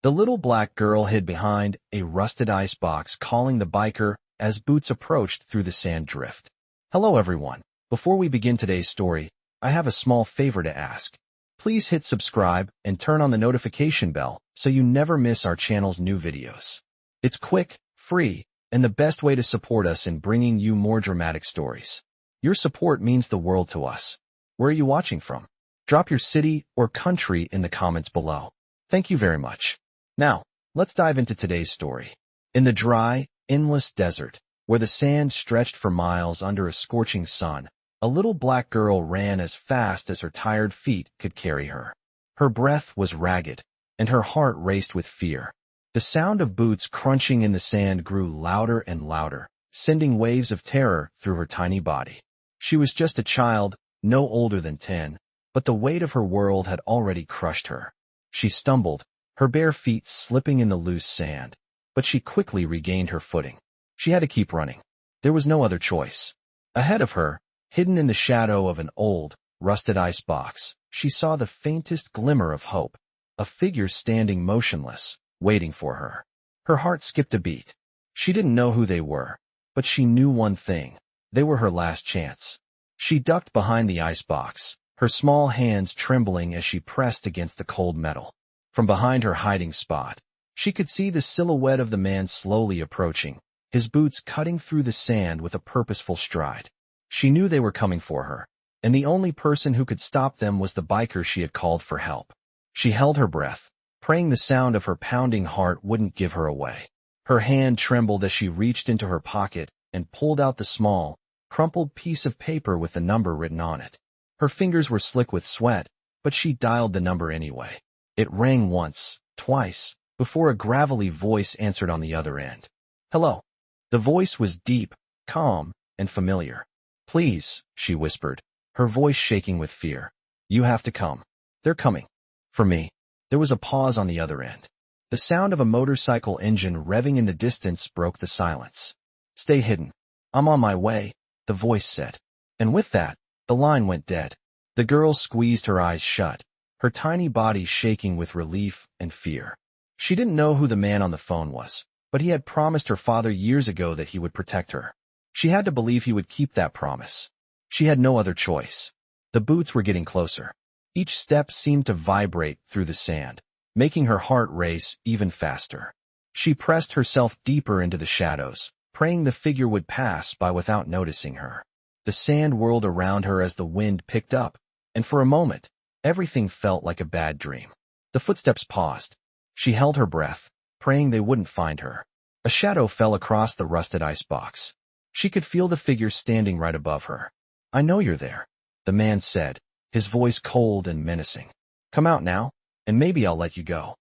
The little black girl hid behind a rusted icebox, calling the biker as Boots approached through the sand drift. Hello everyone. Before we begin today's story, I have a small favor to ask. Please hit subscribe and turn on the notification bell so you never miss our channel's new videos. It's quick, free, and the best way to support us in bringing you more dramatic stories. Your support means the world to us. Where are you watching from? Drop your city or country in the comments below. Thank you very much. Now, let's dive into today's story. In the dry, endless desert, where the sand stretched for miles under a scorching sun, a little black girl ran as fast as her tired feet could carry her. Her breath was ragged, and her heart raced with fear. The sound of boots crunching in the sand grew louder and louder, sending waves of terror through her tiny body. She was just a child, no older than 10, but the weight of her world had already crushed her. She stumbled, her bare feet slipping in the loose sand, but she quickly regained her footing. She had to keep running. There was no other choice. Ahead of her, hidden in the shadow of an old, rusted icebox, she saw the faintest glimmer of hope, a figure standing motionless, waiting for her. Her heart skipped a beat. She didn't know who they were, but she knew one thing. They were her last chance. She ducked behind the icebox, her small hands trembling as she pressed against the cold metal. From behind her hiding spot, she could see the silhouette of the man slowly approaching, his boots cutting through the sand with a purposeful stride. She knew they were coming for her, and the only person who could stop them was the biker she had called for help. She held her breath, praying the sound of her pounding heart wouldn't give her away. Her hand trembled as she reached into her pocket and pulled out the small, crumpled piece of paper with the number written on it. Her fingers were slick with sweat, but she dialed the number anyway. It rang once, twice, before a gravelly voice answered on the other end. Hello. The voice was deep, calm, and familiar. Please, she whispered, her voice shaking with fear. You have to come. They're coming. For me. There was a pause on the other end. The sound of a motorcycle engine revving in the distance broke the silence. Stay hidden. I'm on my way, the voice said. And with that, the line went dead. The girl squeezed her eyes shut, her tiny body shaking with relief and fear. She didn't know who the man on the phone was, but he had promised her father years ago that he would protect her. She had to believe he would keep that promise. She had no other choice. The boots were getting closer. Each step seemed to vibrate through the sand, making her heart race even faster. She pressed herself deeper into the shadows, praying the figure would pass by without noticing her. The sand whirled around her as the wind picked up, and for a moment, everything felt like a bad dream. The footsteps paused. She held her breath, praying they wouldn't find her. A shadow fell across the rusted icebox. She could feel the figure standing right above her. I know you're there, the man said, his voice cold and menacing. Come out now, and maybe I'll let you go.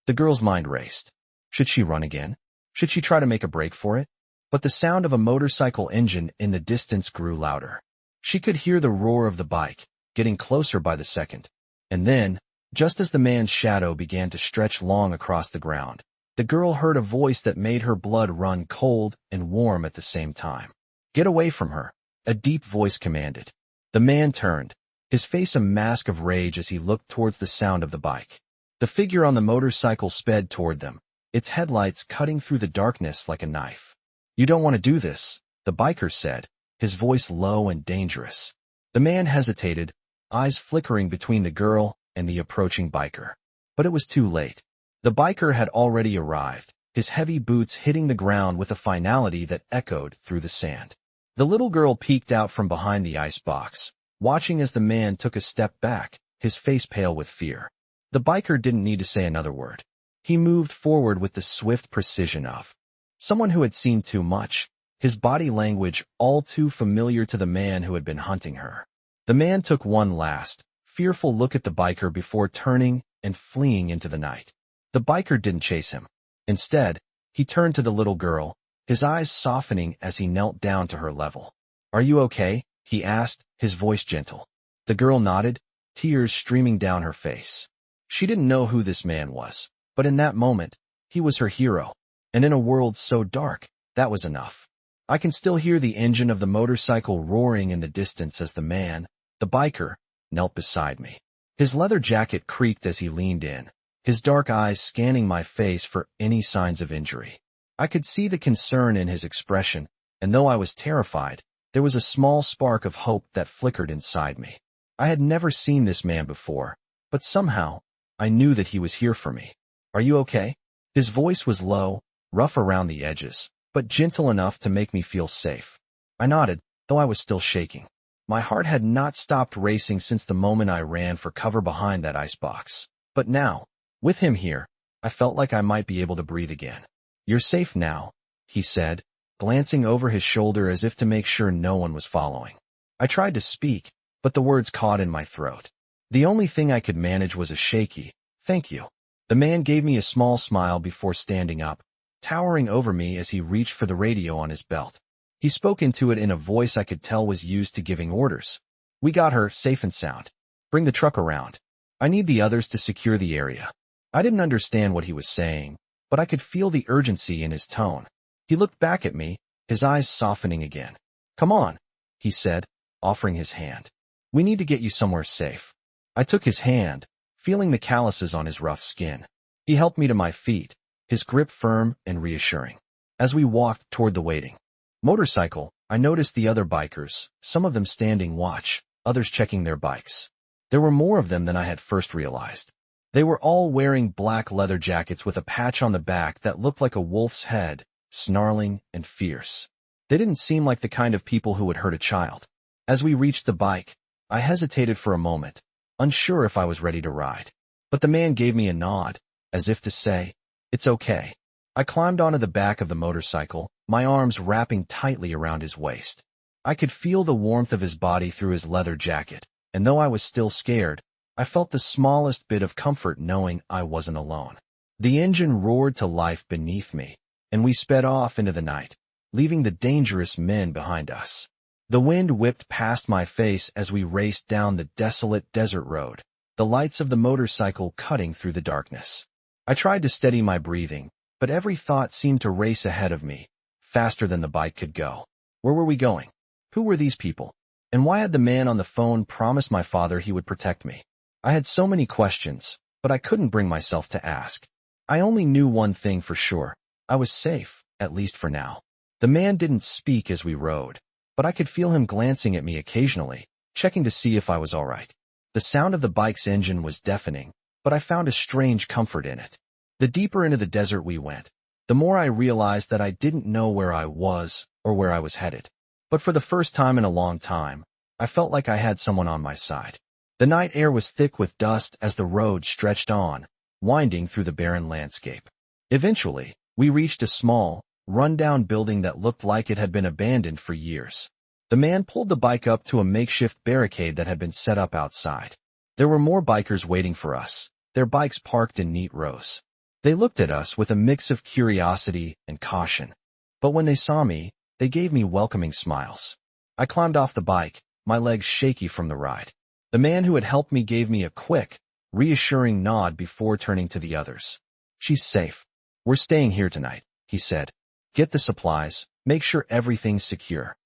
The girl's mind raced. Should she run again? Should she try to make a break for it? But the sound of a motorcycle engine in the distance grew louder. She could hear the roar of the bike, getting closer by the second. And then, just as the man's shadow began to stretch long across the ground, the girl heard a voice that made her blood run cold and warm at the same time. Get away from her, a deep voice commanded. The man turned, his face a mask of rage as he looked towards the sound of the bike. The figure on the motorcycle sped toward them, its headlights cutting through the darkness like a knife. You don't want to do this, the biker said, his voice low and dangerous. The man hesitated, eyes flickering between the girl and the approaching biker. But it was too late. The biker had already arrived, his heavy boots hitting the ground with a finality that echoed through the sand. The little girl peeked out from behind the icebox, watching as the man took a step back, his face pale with fear. The biker didn't need to say another word. He moved forward with the swift precision of someone who had seen too much, his body language all too familiar to the man who had been hunting her. The man took one last, fearful look at the biker before turning and fleeing into the night. The biker didn't chase him. Instead, he turned to the little girl, his eyes softening as he knelt down to her level. Are you okay? He asked, his voice gentle. The girl nodded, tears streaming down her face. She didn't know who this man was, but in that moment, he was her hero. And in a world so dark, that was enough. I can still hear the engine of the motorcycle roaring in the distance as the man, the biker, knelt beside me. His leather jacket creaked as he leaned in, his dark eyes scanning my face for any signs of injury. I could see the concern in his expression, and though I was terrified, there was a small spark of hope that flickered inside me. I had never seen this man before, but somehow, I knew that he was here for me. "Are you okay?" His voice was low, rough around the edges, but gentle enough to make me feel safe. I nodded, though I was still shaking. My heart had not stopped racing since the moment I ran for cover behind that icebox. But now, with him here, I felt like I might be able to breathe again. "You're safe now," he said, glancing over his shoulder as if to make sure no one was following. I tried to speak, but the words caught in my throat. The only thing I could manage was a shaky, "Thank you." The man gave me a small smile before standing up, towering over me as he reached for the radio on his belt. He spoke into it in a voice I could tell was used to giving orders. "We got her, safe and sound. Bring the truck around. I need the others to secure the area." I didn't understand what he was saying, but I could feel the urgency in his tone. He looked back at me, his eyes softening again. "Come on," he said, offering his hand. "We need to get you somewhere safe." I took his hand, feeling the calluses on his rough skin. He helped me to my feet, his grip firm and reassuring. As we walked toward the waiting motorcycle, I noticed the other bikers, some of them standing watch, others checking their bikes. There were more of them than I had first realized. They were all wearing black leather jackets with a patch on the back that looked like a wolf's head, snarling and fierce. They didn't seem like the kind of people who would hurt a child. As we reached the bike, I hesitated for a moment, unsure if I was ready to ride. But the man gave me a nod, as if to say, "It's okay." I climbed onto the back of the motorcycle, my arms wrapping tightly around his waist. I could feel the warmth of his body through his leather jacket, and though I was still scared, I felt the smallest bit of comfort knowing I wasn't alone. The engine roared to life beneath me, and we sped off into the night, leaving the dangerous men behind us. The wind whipped past my face as we raced down the desolate desert road, the lights of the motorcycle cutting through the darkness. I tried to steady my breathing, but every thought seemed to race ahead of me, faster than the bike could go. Where were we going? Who were these people? And why had the man on the phone promised my father he would protect me? I had so many questions, but I couldn't bring myself to ask. I only knew one thing for sure. I was safe, at least for now. The man didn't speak as we rode, but I could feel him glancing at me occasionally, checking to see if I was all right. The sound of the bike's engine was deafening, but I found a strange comfort in it. The deeper into the desert we went, the more I realized that I didn't know where I was or where I was headed. But for the first time in a long time, I felt like I had someone on my side. The night air was thick with dust as the road stretched on, winding through the barren landscape. Eventually, we reached a small, run-down building that looked like it had been abandoned for years. The man pulled the bike up to a makeshift barricade that had been set up outside. There were more bikers waiting for us, their bikes parked in neat rows. They looked at us with a mix of curiosity and caution. But when they saw me, they gave me welcoming smiles. I climbed off the bike, my legs shaky from the ride. The man who had helped me gave me a quick, reassuring nod before turning to the others. "She's safe. We're staying here tonight," he said. "Get the supplies, make sure everything's secure."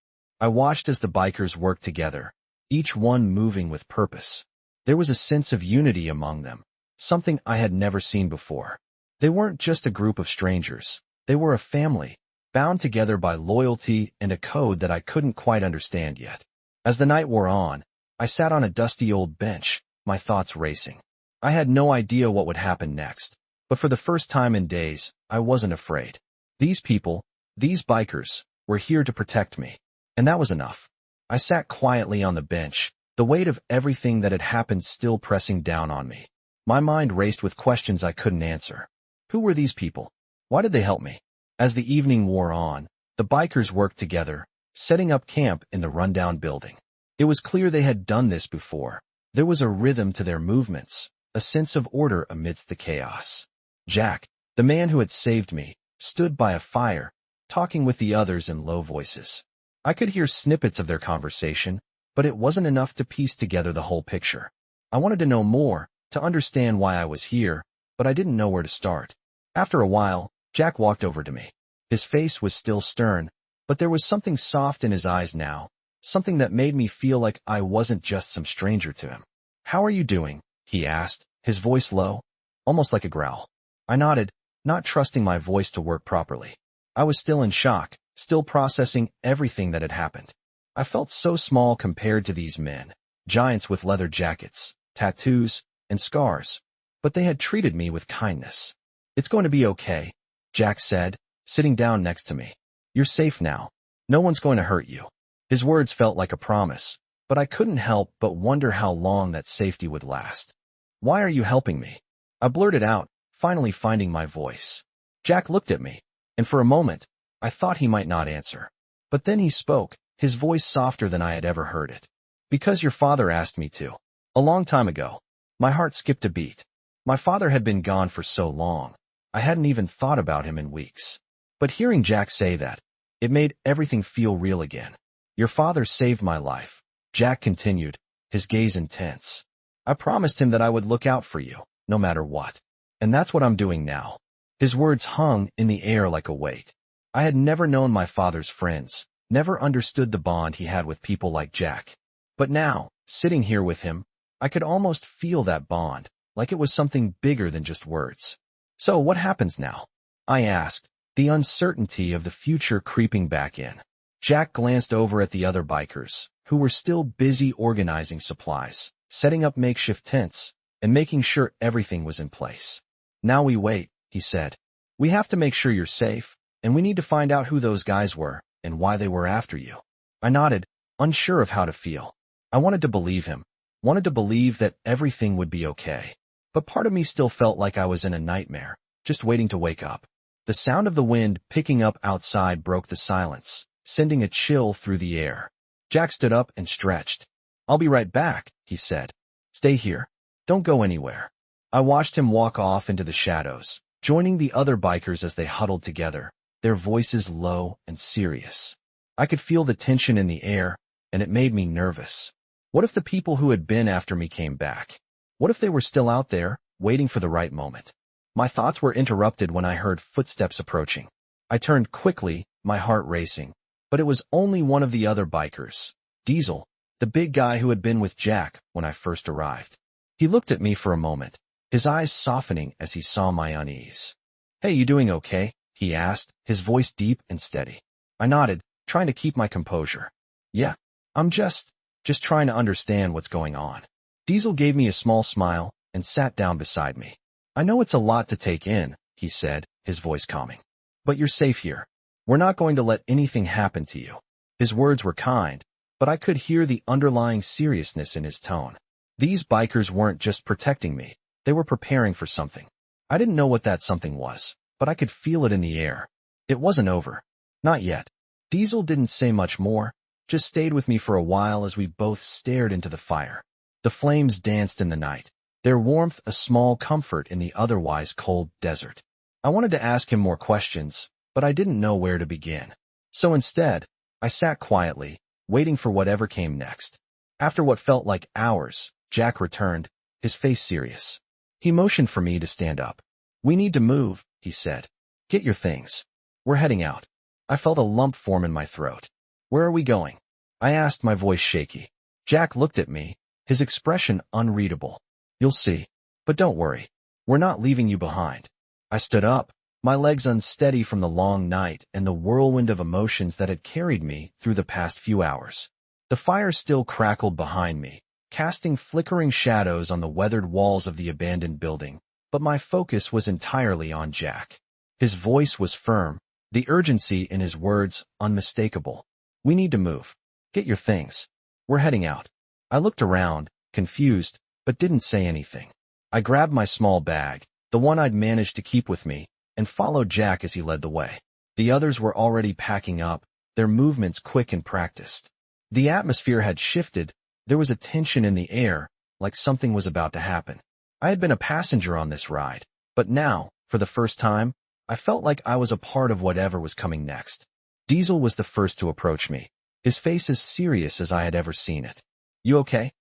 I watched as the bikers worked together, each one moving with purpose. There was a sense of unity among them, something I had never seen before. They weren't just a group of strangers. They were a family, bound together by loyalty and a code that I couldn't quite understand yet. As the night wore on, I sat on a dusty old bench, my thoughts racing. I had no idea what would happen next, but for the first time in days, I wasn't afraid. These people, these bikers, were here to protect me, and that was enough. I sat quietly on the bench, the weight of everything that had happened still pressing down on me. My mind raced with questions I couldn't answer. Who were these people? Why did they help me? As the evening wore on, the bikers worked together, setting up camp in the rundown building. It was clear they had done this before. There was a rhythm to their movements, a sense of order amidst the chaos. Jack, the man who had saved me, stood by a fire, talking with the others in low voices. I could hear snippets of their conversation, but it wasn't enough to piece together the whole picture. I wanted to know more, to understand why I was here, but I didn't know where to start. After a while, Jack walked over to me. His face was still stern, but there was something soft in his eyes now, something that made me feel like I wasn't just some stranger to him. "How are you doing?" he asked, his voice low. almost like a growl. I nodded, not trusting my voice to work properly. I was still in shock, still processing everything that had happened. I felt so small compared to these men, giants with leather jackets, tattoos, and scars. But they had treated me with kindness. "It's going to be okay," Jack said, sitting down next to me. "You're safe now. No one's going to hurt you." His words felt like a promise, but I couldn't help but wonder how long that safety would last. "Why are you helping me?" I blurted out, finally finding my voice. Jack looked at me, and for a moment, I thought he might not answer. But then he spoke, his voice softer than I had ever heard it. "Because your father asked me to. A long time ago." My heart skipped a beat. My father had been gone for so long. I hadn't even thought about him in weeks. But hearing Jack say that, it made everything feel real again. "Your father saved my life," Jack continued, his gaze intense. "I promised him that I would look out for you, no matter what. And that's what I'm doing now." His words hung in the air like a weight. I had never known my father's friends, never understood the bond he had with people like Jack. But now, sitting here with him, I could almost feel that bond, like it was something bigger than just words. "So what happens now?" I asked, the uncertainty of the future creeping back in. Jack glanced over at the other bikers, who were still busy organizing supplies, setting up makeshift tents, and making sure everything was in place. "Now we wait," he said. "We have to make sure you're safe, and we need to find out who those guys were and why they were after you." I nodded, unsure of how to feel. I wanted to believe him, wanted to believe that everything would be okay. But part of me still felt like I was in a nightmare, just waiting to wake up. The sound of the wind picking up outside broke the silence, sending a chill through the air. Jack stood up and stretched. "I'll be right back," he said. "Stay here. Don't go anywhere." I watched him walk off into the shadows, joining the other bikers as they huddled together, their voices low and serious. I could feel the tension in the air, and it made me nervous. What if the people who had been after me came back? What if they were still out there, waiting for the right moment? My thoughts were interrupted when I heard footsteps approaching. I turned quickly, my heart racing. But it was only one of the other bikers, Diesel, the big guy who had been with Jack when I first arrived. He looked at me for a moment, his eyes softening as he saw my unease. "Hey, you doing okay?" he asked, his voice deep and steady. I nodded, trying to keep my composure. "Yeah, I'm just trying to understand what's going on." Diesel gave me a small smile and sat down beside me. "I know it's a lot to take in," he said, his voice calming. "But you're safe here. We're not going to let anything happen to you." His words were kind, but I could hear the underlying seriousness in his tone. These bikers weren't just protecting me, they were preparing for something. I didn't know what that something was, but I could feel it in the air. It wasn't over. Not yet. Diesel didn't say much more, just stayed with me for a while as we both stared into the fire. The flames danced in the night, their warmth a small comfort in the otherwise cold desert. I wanted to ask him more questions, but I didn't know where to begin. So instead, I sat quietly, waiting for whatever came next. After what felt like hours, Jack returned, his face serious. He motioned for me to stand up. "We need to move," he said. "Get your things. We're heading out." I felt a lump form in my throat. "Where are we going?" I asked, my voice shaky. Jack looked at me, his expression unreadable. "You'll see. But don't worry. We're not leaving you behind." I stood up, my legs unsteady from the long night and the whirlwind of emotions that had carried me through the past few hours. The fire still crackled behind me, casting flickering shadows on the weathered walls of the abandoned building, but my focus was entirely on Jack. His voice was firm, the urgency in his words unmistakable. "We need to move. Get your things. We're heading out." I looked around, confused, but didn't say anything. I grabbed my small bag, the one I'd managed to keep with me, and followed Jack as he led the way. The others were already packing up, their movements quick and practiced. The atmosphere had shifted, there was a tension in the air, like something was about to happen. I had been a passenger on this ride, but now, for the first time, I felt like I was a part of whatever was coming next. Diesel was the first to approach me, his face as serious as I had ever seen it. "You okay?"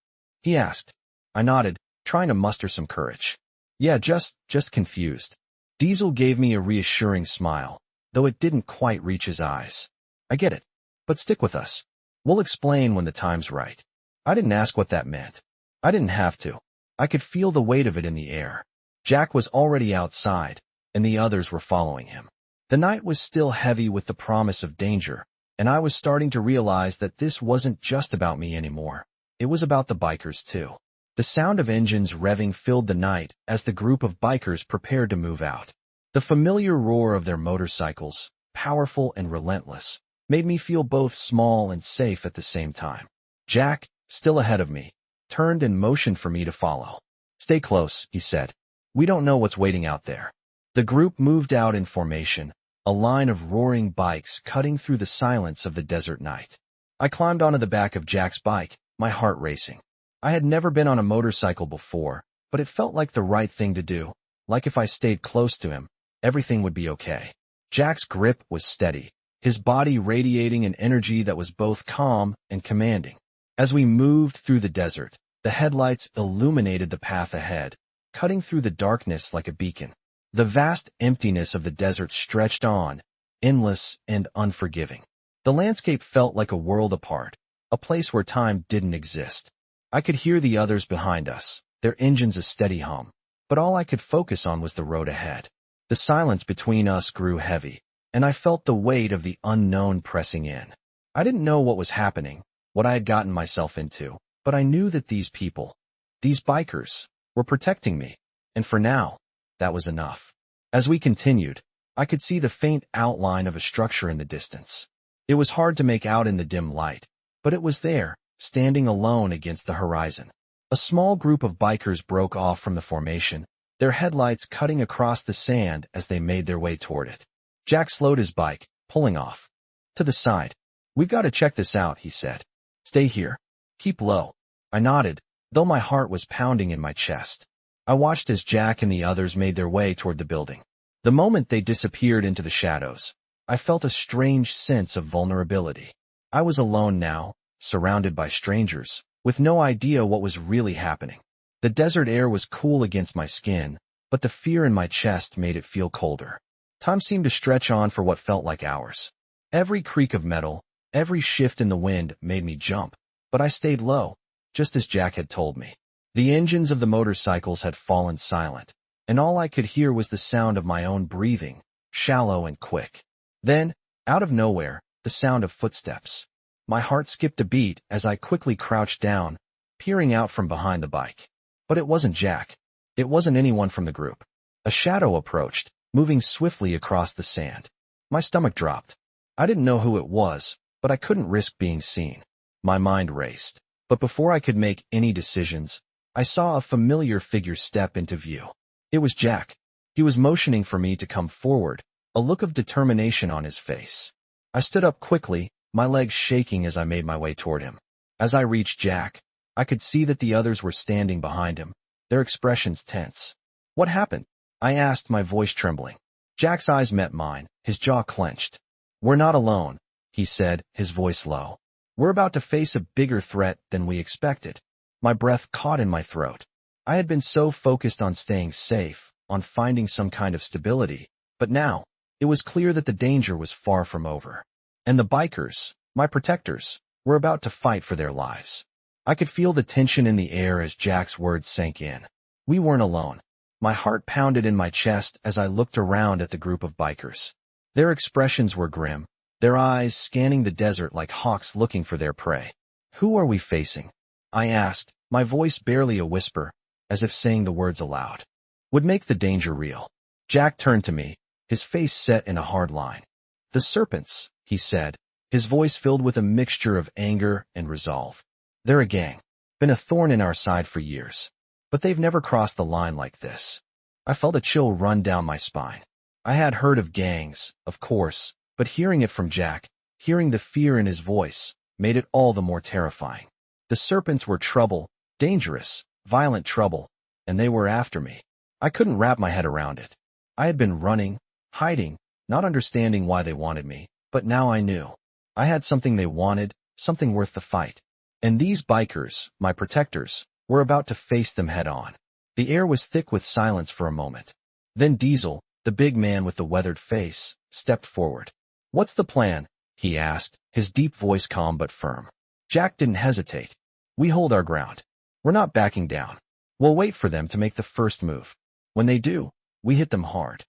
he asked. I nodded, trying to muster some courage. "Yeah, just confused." Diesel gave me a reassuring smile, though it didn't quite reach his eyes. "I get it. But stick with us. We'll explain when the time's right." I didn't ask what that meant. I didn't have to. I could feel the weight of it in the air. Jack was already outside, and the others were following him. The night was still heavy with the promise of danger, and I was starting to realize that this wasn't just about me anymore. It was about the bikers too. The sound of engines revving filled the night as the group of bikers prepared to move out. The familiar roar of their motorcycles, powerful and relentless, made me feel both small and safe at the same time. Jack, still ahead of me, turned and motioned for me to follow. "Stay close," he said. "We don't know what's waiting out there." The group moved out in formation, a line of roaring bikes cutting through the silence of the desert night. I climbed onto the back of Jack's bike, my heart racing. I had never been on a motorcycle before, but it felt like the right thing to do, like if I stayed close to him, everything would be okay. Jack's grip was steady, his body radiating an energy that was both calm and commanding. As we moved through the desert, the headlights illuminated the path ahead, cutting through the darkness like a beacon. The vast emptiness of the desert stretched on, endless and unforgiving. The landscape felt like a world apart, a place where time didn't exist. I could hear the others behind us, their engines a steady hum, but all I could focus on was the road ahead. The silence between us grew heavy, and I felt the weight of the unknown pressing in. I didn't know what was happening, what I had gotten myself into, but I knew that these people, these bikers, were protecting me, and for now, that was enough. As we continued, I could see the faint outline of a structure in the distance. It was hard to make out in the dim light, but it was there, standing alone against the horizon. A small group of bikers broke off from the formation, their headlights cutting across the sand as they made their way toward it. Jack slowed his bike, pulling off. To the side. "We've got to check this out," he said. "Stay here. Keep low." I nodded, though my heart was pounding in my chest. I watched as Jack and the others made their way toward the building. The moment they disappeared into the shadows, I felt a strange sense of vulnerability. I was alone now, surrounded by strangers, with no idea what was really happening. The desert air was cool against my skin, but the fear in my chest made it feel colder. Time seemed to stretch on for what felt like hours. Every creak of metal, every shift in the wind made me jump, but I stayed low, just as Jack had told me. The engines of the motorcycles had fallen silent, and all I could hear was the sound of my own breathing, shallow and quick. Then, out of nowhere, the sound of footsteps. My heart skipped a beat as I quickly crouched down, peering out from behind the bike. But it wasn't Jack. It wasn't anyone from the group. A shadow approached, moving swiftly across the sand. My stomach dropped. I didn't know who it was, but I couldn't risk being seen. My mind raced. But before I could make any decisions, I saw a familiar figure step into view. It was Jack. He was motioning for me to come forward, a look of determination on his face. I stood up quickly, my legs shaking as I made my way toward him. As I reached Jack, I could see that the others were standing behind him, their expressions tense. "What happened?" I asked, my voice trembling. Jack's eyes met mine, his jaw clenched. "We're not alone," he said, his voice low. "We're about to face a bigger threat than we expected." My breath caught in my throat. I had been so focused on staying safe, on finding some kind of stability, but now, it was clear that the danger was far from over. And the bikers, my protectors, were about to fight for their lives. I could feel the tension in the air as Jack's words sank in. We weren't alone. My heart pounded in my chest as I looked around at the group of bikers. Their expressions were grim, their eyes scanning the desert like hawks looking for their prey. "Who are we facing?" I asked, my voice barely a whisper, as if saying the words aloud would make the danger real. Jack turned to me, his face set in a hard line. "The Serpents," he said, his voice filled with a mixture of anger and resolve. "They're a gang. Been a thorn in our side for years. But they've never crossed the line like this." I felt a chill run down my spine. I had heard of gangs, of course, but hearing it from Jack, hearing the fear in his voice, made it all the more terrifying. The Serpents were trouble, dangerous, violent trouble, and they were after me. I couldn't wrap my head around it. I had been running, hiding, not understanding why they wanted me, but now I knew. I had something they wanted, something worth the fight. And these bikers, my protectors, were about to face them head on. The air was thick with silence for a moment. Then Diesel, the big man with the weathered face, stepped forward. "What's the plan?" he asked, his deep voice calm but firm. Jack didn't hesitate. "We hold our ground. We're not backing down. We'll wait for them to make the first move." When they do, we hit them hard.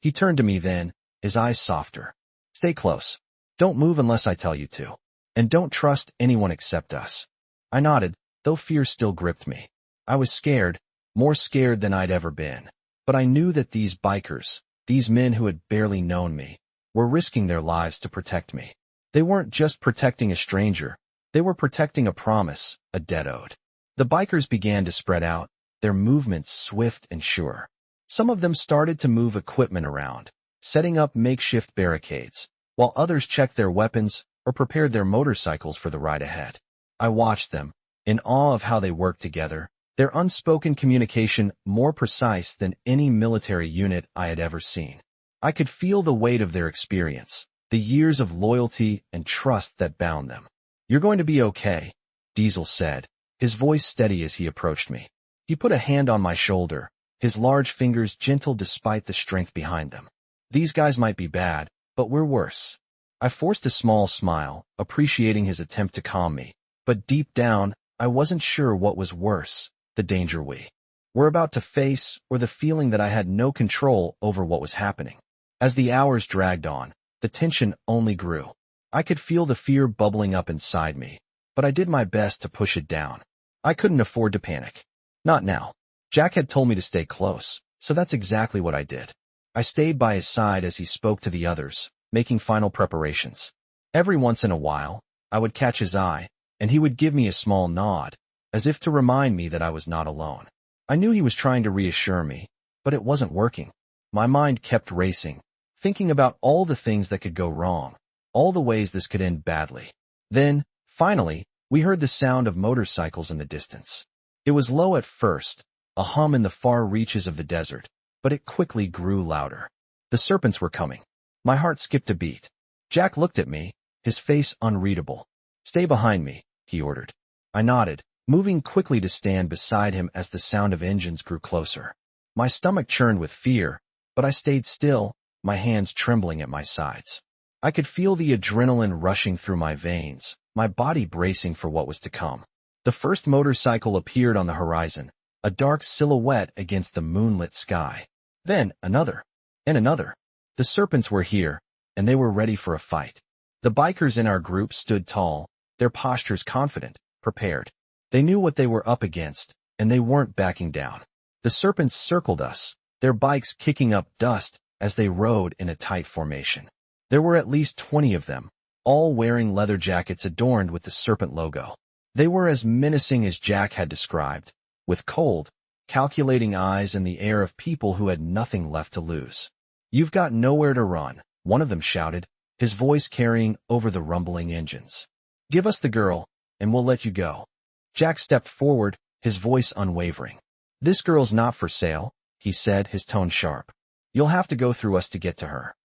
He turned to me then, his eyes softer. Stay close. Don't move unless I tell you to. And don't trust anyone except us. I nodded, though fear still gripped me. I was scared, more scared than I'd ever been. But I knew that these bikers, these men who had barely known me, were risking their lives to protect me. They weren't just protecting a stranger. They were protecting a promise, a debt owed. The bikers began to spread out, their movements swift and sure. Some of them started to move equipment around, setting up makeshift barricades, while others checked their weapons or prepared their motorcycles for the ride ahead. I watched them, in awe of how they worked together, their unspoken communication more precise than any military unit I had ever seen. I could feel the weight of their experience, the years of loyalty and trust that bound them. You're going to be okay, Diesel said, his voice steady as he approached me. He put a hand on my shoulder, his large fingers gentle despite the strength behind them. These guys might be bad, but we're worse. I forced a small smile, appreciating his attempt to calm me, but deep down, I wasn't sure what was worse, the danger we were about to face or the feeling that I had no control over what was happening. As the hours dragged on, the tension only grew. I could feel the fear bubbling up inside me, but I did my best to push it down. I couldn't afford to panic. Not now. Jack had told me to stay close, so that's exactly what I did. I stayed by his side as he spoke to the others, making final preparations. Every once in a while, I would catch his eye, and he would give me a small nod, as if to remind me that I was not alone. I knew he was trying to reassure me, but it wasn't working. My mind kept racing, thinking about all the things that could go wrong, all the ways this could end badly. Then, finally, we heard the sound of motorcycles in the distance. It was low at first, a hum in the far reaches of the desert, but it quickly grew louder. The Serpents were coming. My heart skipped a beat. Jack looked at me, his face unreadable. Stay behind me, he ordered. I nodded, moving quickly to stand beside him as the sound of engines grew closer. My stomach churned with fear, but I stayed still, my hands trembling at my sides. I could feel the adrenaline rushing through my veins, my body bracing for what was to come. The first motorcycle appeared on the horizon, a dark silhouette against the moonlit sky. Then another, and another. The Serpents were here, and they were ready for a fight. The bikers in our group stood tall, their postures confident, prepared. They knew what they were up against, and they weren't backing down. The Serpents circled us, their bikes kicking up dust as they rode in a tight formation. There were at least 20 of them, all wearing leather jackets adorned with the Serpent logo. They were as menacing as Jack had described, with cold, calculating eyes and the air of people who had nothing left to lose. You've got nowhere to run, one of them shouted, his voice carrying over the rumbling engines. Give us the girl, and we'll let you go. Jack stepped forward, his voice unwavering. This girl's not for sale, he said, his tone sharp. You'll have to go through us to get to her.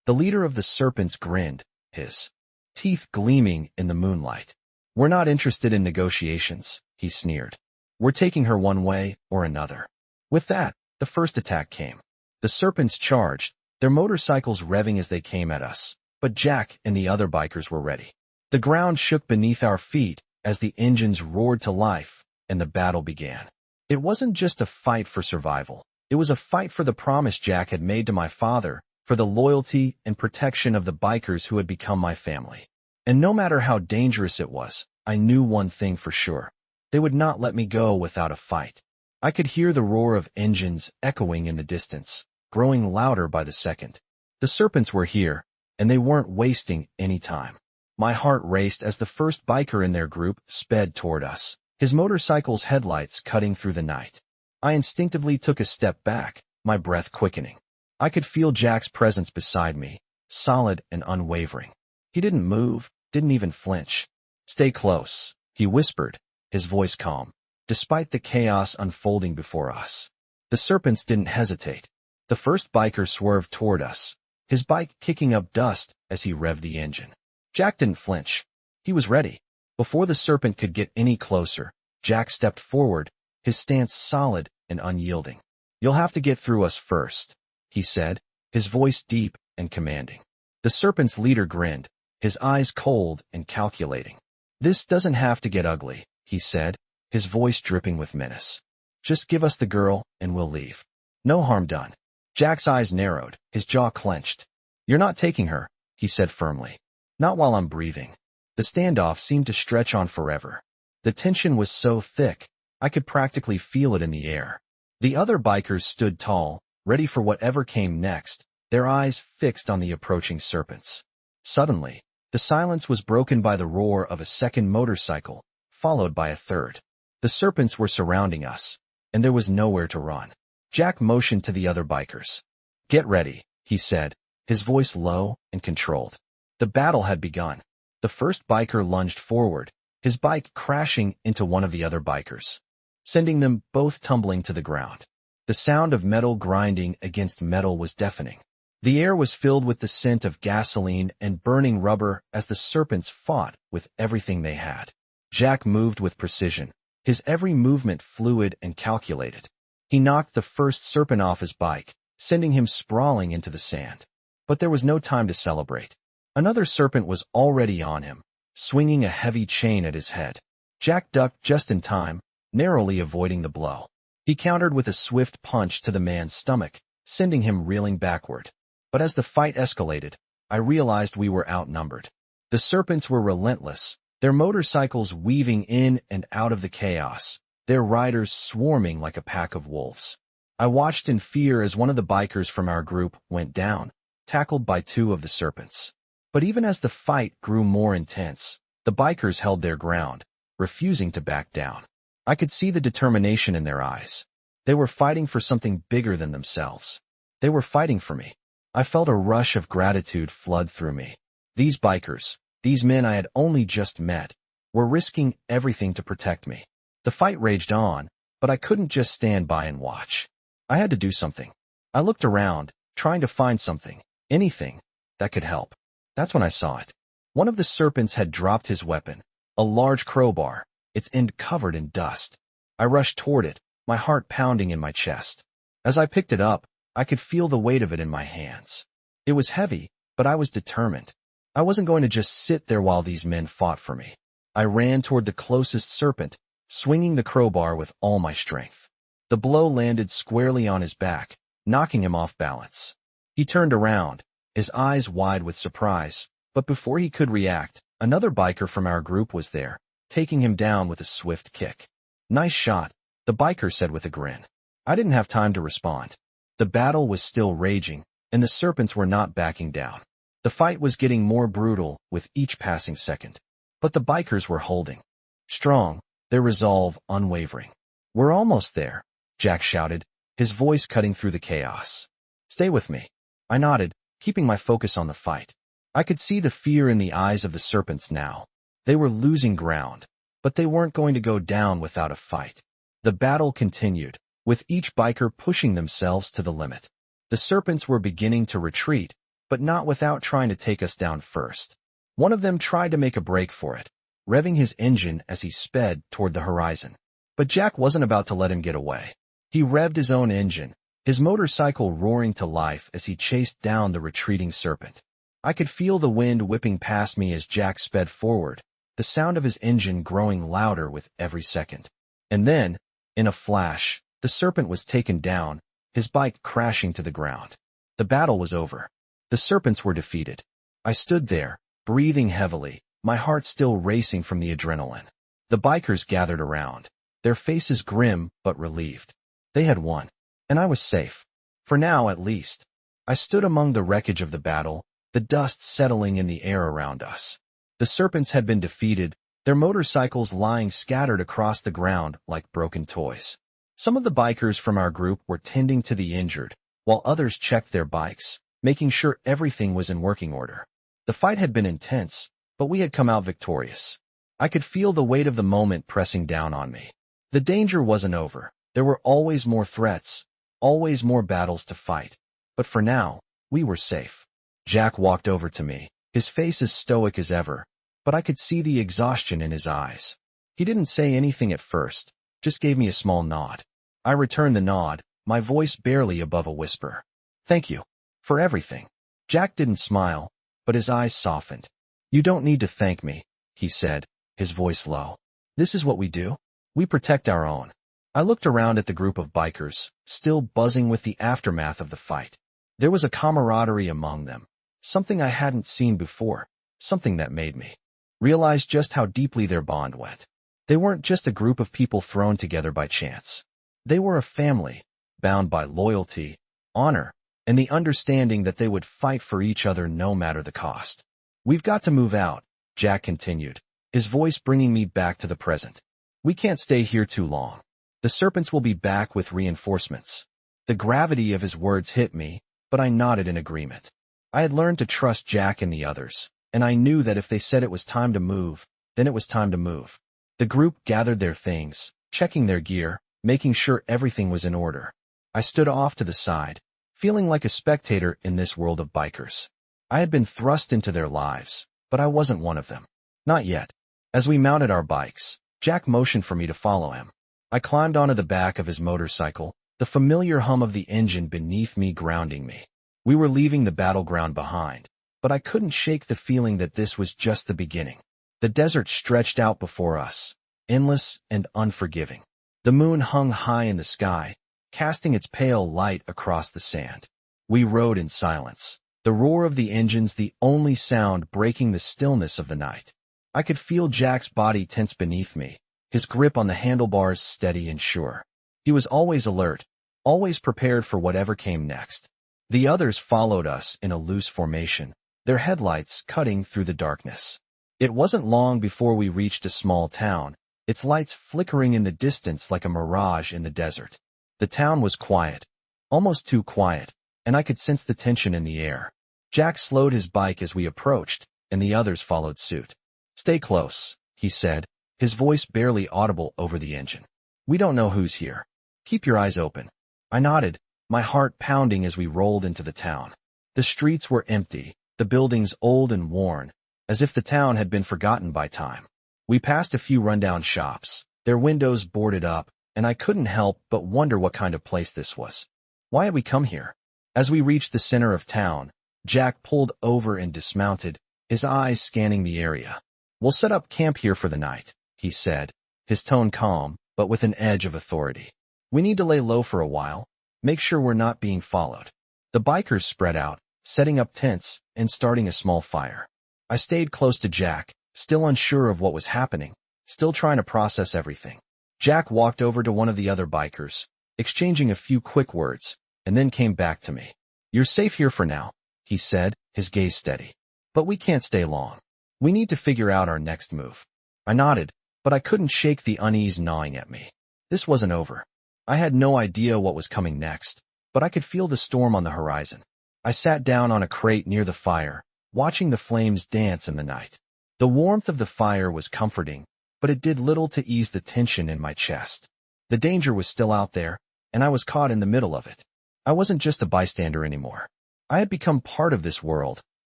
The leader of the Serpents grinned, his teeth gleaming in the moonlight. We're not interested in negotiations, he sneered. We're taking her one way or another. With that, the first attack came. The Serpents charged, their motorcycles revving as they came at us, but Jack and the other bikers were ready. The ground shook beneath our feet as the engines roared to life, and the battle began. It wasn't just a fight for survival. It was a fight for the promise Jack had made to my father, for the loyalty and protection of the bikers who had become my family. And no matter how dangerous it was, I knew one thing for sure. They would not let me go without a fight. I could hear the roar of engines echoing in the distance, growing louder by the second. The Serpents were here, and they weren't wasting any time. My heart raced as the first biker in their group sped toward us, his motorcycle's headlights cutting through the night. I instinctively took a step back, my breath quickening. I could feel Jack's presence beside me, solid and unwavering. He didn't move, didn't even flinch. Stay close, he whispered, his voice calm, despite the chaos unfolding before us. The Serpents didn't hesitate. The first biker swerved toward us, his bike kicking up dust as he revved the engine. Jack didn't flinch. He was ready. Before the Serpent could get any closer, Jack stepped forward, his stance solid and unyielding. You'll have to get through us first, he said, his voice deep and commanding. The Serpent's leader grinned, his eyes cold and calculating. This doesn't have to get ugly, he said, his voice dripping with menace. Just give us the girl and we'll leave. No harm done. Jack's eyes narrowed, his jaw clenched. You're not taking her, he said firmly. Not while I'm breathing. The standoff seemed to stretch on forever. The tension was so thick, I could practically feel it in the air. The other bikers stood tall, ready for whatever came next, their eyes fixed on the approaching serpents. Suddenly, the silence was broken by the roar of a second motorcycle, followed by a third. The serpents were surrounding us, and there was nowhere to run. Jack motioned to the other bikers. Get ready, he said, his voice low and controlled. The battle had begun. The first biker lunged forward, his bike crashing into one of the other bikers, sending them both tumbling to the ground. The sound of metal grinding against metal was deafening. The air was filled with the scent of gasoline and burning rubber as the serpents fought with everything they had. Jack moved with precision, his every movement fluid and calculated. He knocked the first serpent off his bike, sending him sprawling into the sand. But there was no time to celebrate. Another serpent was already on him, swinging a heavy chain at his head. Jack ducked just in time, narrowly avoiding the blow. He countered with a swift punch to the man's stomach, sending him reeling backward. But as the fight escalated, I realized we were outnumbered. The serpents were relentless, their motorcycles weaving in and out of the chaos, their riders swarming like a pack of wolves. I watched in fear as one of the bikers from our group went down, tackled by two of the serpents. But even as the fight grew more intense, the bikers held their ground, refusing to back down. I could see the determination in their eyes. They were fighting for something bigger than themselves. They were fighting for me. I felt a rush of gratitude flood through me. These bikers, these men I had only just met, were risking everything to protect me. The fight raged on, but I couldn't just stand by and watch. I had to do something. I looked around, trying to find something, anything, that could help. That's when I saw it. One of the serpents had dropped his weapon, a large crowbar, its end covered in dust. I rushed toward it, my heart pounding in my chest. As I picked it up, I could feel the weight of it in my hands. It was heavy, but I was determined. I wasn't going to just sit there while these men fought for me. I ran toward the closest serpent, swinging the crowbar with all my strength. The blow landed squarely on his back, knocking him off balance. He turned around, his eyes wide with surprise, but before he could react, another biker from our group was there, taking him down with a swift kick. Nice shot, the biker said with a grin. I didn't have time to respond. The battle was still raging, and the serpents were not backing down. The fight was getting more brutal with each passing second. But the bikers were holding strong, their resolve unwavering. We're almost there, Jack shouted, his voice cutting through the chaos. Stay with me. I nodded, keeping my focus on the fight. I could see the fear in the eyes of the serpents now. They were losing ground, but they weren't going to go down without a fight. The battle continued, with each biker pushing themselves to the limit. The serpents were beginning to retreat, but not without trying to take us down first. One of them tried to make a break for it, revving his engine as he sped toward the horizon. But Jack wasn't about to let him get away. He revved his own engine, his motorcycle roaring to life as he chased down the retreating serpent. I could feel the wind whipping past me as Jack sped forward, the sound of his engine growing louder with every second. And then, in a flash, the serpent was taken down, his bike crashing to the ground. The battle was over. The serpents were defeated. I stood there, breathing heavily, my heart still racing from the adrenaline. The bikers gathered around, their faces grim but relieved. They had won, and I was safe. For now, at least. I stood among the wreckage of the battle, the dust settling in the air around us. The serpents had been defeated, their motorcycles lying scattered across the ground like broken toys. Some of the bikers from our group were tending to the injured, while others checked their bikes, making sure everything was in working order. The fight had been intense, but we had come out victorious. I could feel the weight of the moment pressing down on me. The danger wasn't over. There were always more threats, always more battles to fight. But for now, we were safe. Jack walked over to me, his face as stoic as ever, but I could see the exhaustion in his eyes. He didn't say anything at first, just gave me a small nod. I returned the nod, my voice barely above a whisper. Thank you. For everything. Jack didn't smile, but his eyes softened. You don't need to thank me, he said, his voice low. This is what we do. We protect our own. I looked around at the group of bikers, still buzzing with the aftermath of the fight. There was a camaraderie among them, something I hadn't seen before, something that made me realize just how deeply their bond went. They weren't just a group of people thrown together by chance. They were a family, bound by loyalty, honor, and the understanding that they would fight for each other no matter the cost. "We've got to move out," Jack continued, his voice bringing me back to the present. "We can't stay here too long. The Serpents will be back with reinforcements." The gravity of his words hit me, but I nodded in agreement. I had learned to trust Jack and the others, and I knew that if they said it was time to move, then it was time to move. The group gathered their things, checking their gear, making sure everything was in order. I stood off to the side, feeling like a spectator in this world of bikers. I had been thrust into their lives, but I wasn't one of them. Not yet. As we mounted our bikes, Jack motioned for me to follow him. I climbed onto the back of his motorcycle, the familiar hum of the engine beneath me grounding me. We were leaving the battleground behind, but I couldn't shake the feeling that this was just the beginning. The desert stretched out before us, endless and unforgiving. The moon hung high in the sky, casting its pale light across the sand. We rode in silence, the roar of the engines the only sound breaking the stillness of the night. I could feel Jack's body tense beneath me, his grip on the handlebars steady and sure. He was always alert, always prepared for whatever came next. The others followed us in a loose formation, their headlights cutting through the darkness. It wasn't long before we reached a small town, its lights flickering in the distance like a mirage in the desert. The town was quiet, almost too quiet, and I could sense the tension in the air. Jack slowed his bike as we approached, and the others followed suit. "Stay close," he said, his voice barely audible over the engine. "We don't know who's here. Keep your eyes open." I nodded, my heart pounding as we rolled into the town. The streets were empty, the buildings old and worn, as if the town had been forgotten by time. We passed a few rundown shops, their windows boarded up, and I couldn't help but wonder what kind of place this was. Why had we come here? As we reached the center of town, Jack pulled over and dismounted, his eyes scanning the area. "We'll set up camp here for the night," he said, his tone calm, but with an edge of authority. "We need to lay low for a while, make sure we're not being followed." The bikers spread out, setting up tents and starting a small fire. I stayed close to Jack, still unsure of what was happening, still trying to process everything. Jack walked over to one of the other bikers, exchanging a few quick words, and then came back to me. "You're safe here for now," he said, his gaze steady. "But we can't stay long. We need to figure out our next move." I nodded, but I couldn't shake the unease gnawing at me. This wasn't over. I had no idea what was coming next, but I could feel the storm on the horizon. I sat down on a crate near the fire, watching the flames dance in the night. The warmth of the fire was comforting, but it did little to ease the tension in my chest. The danger was still out there, and I was caught in the middle of it. I wasn't just a bystander anymore. I had become part of this world,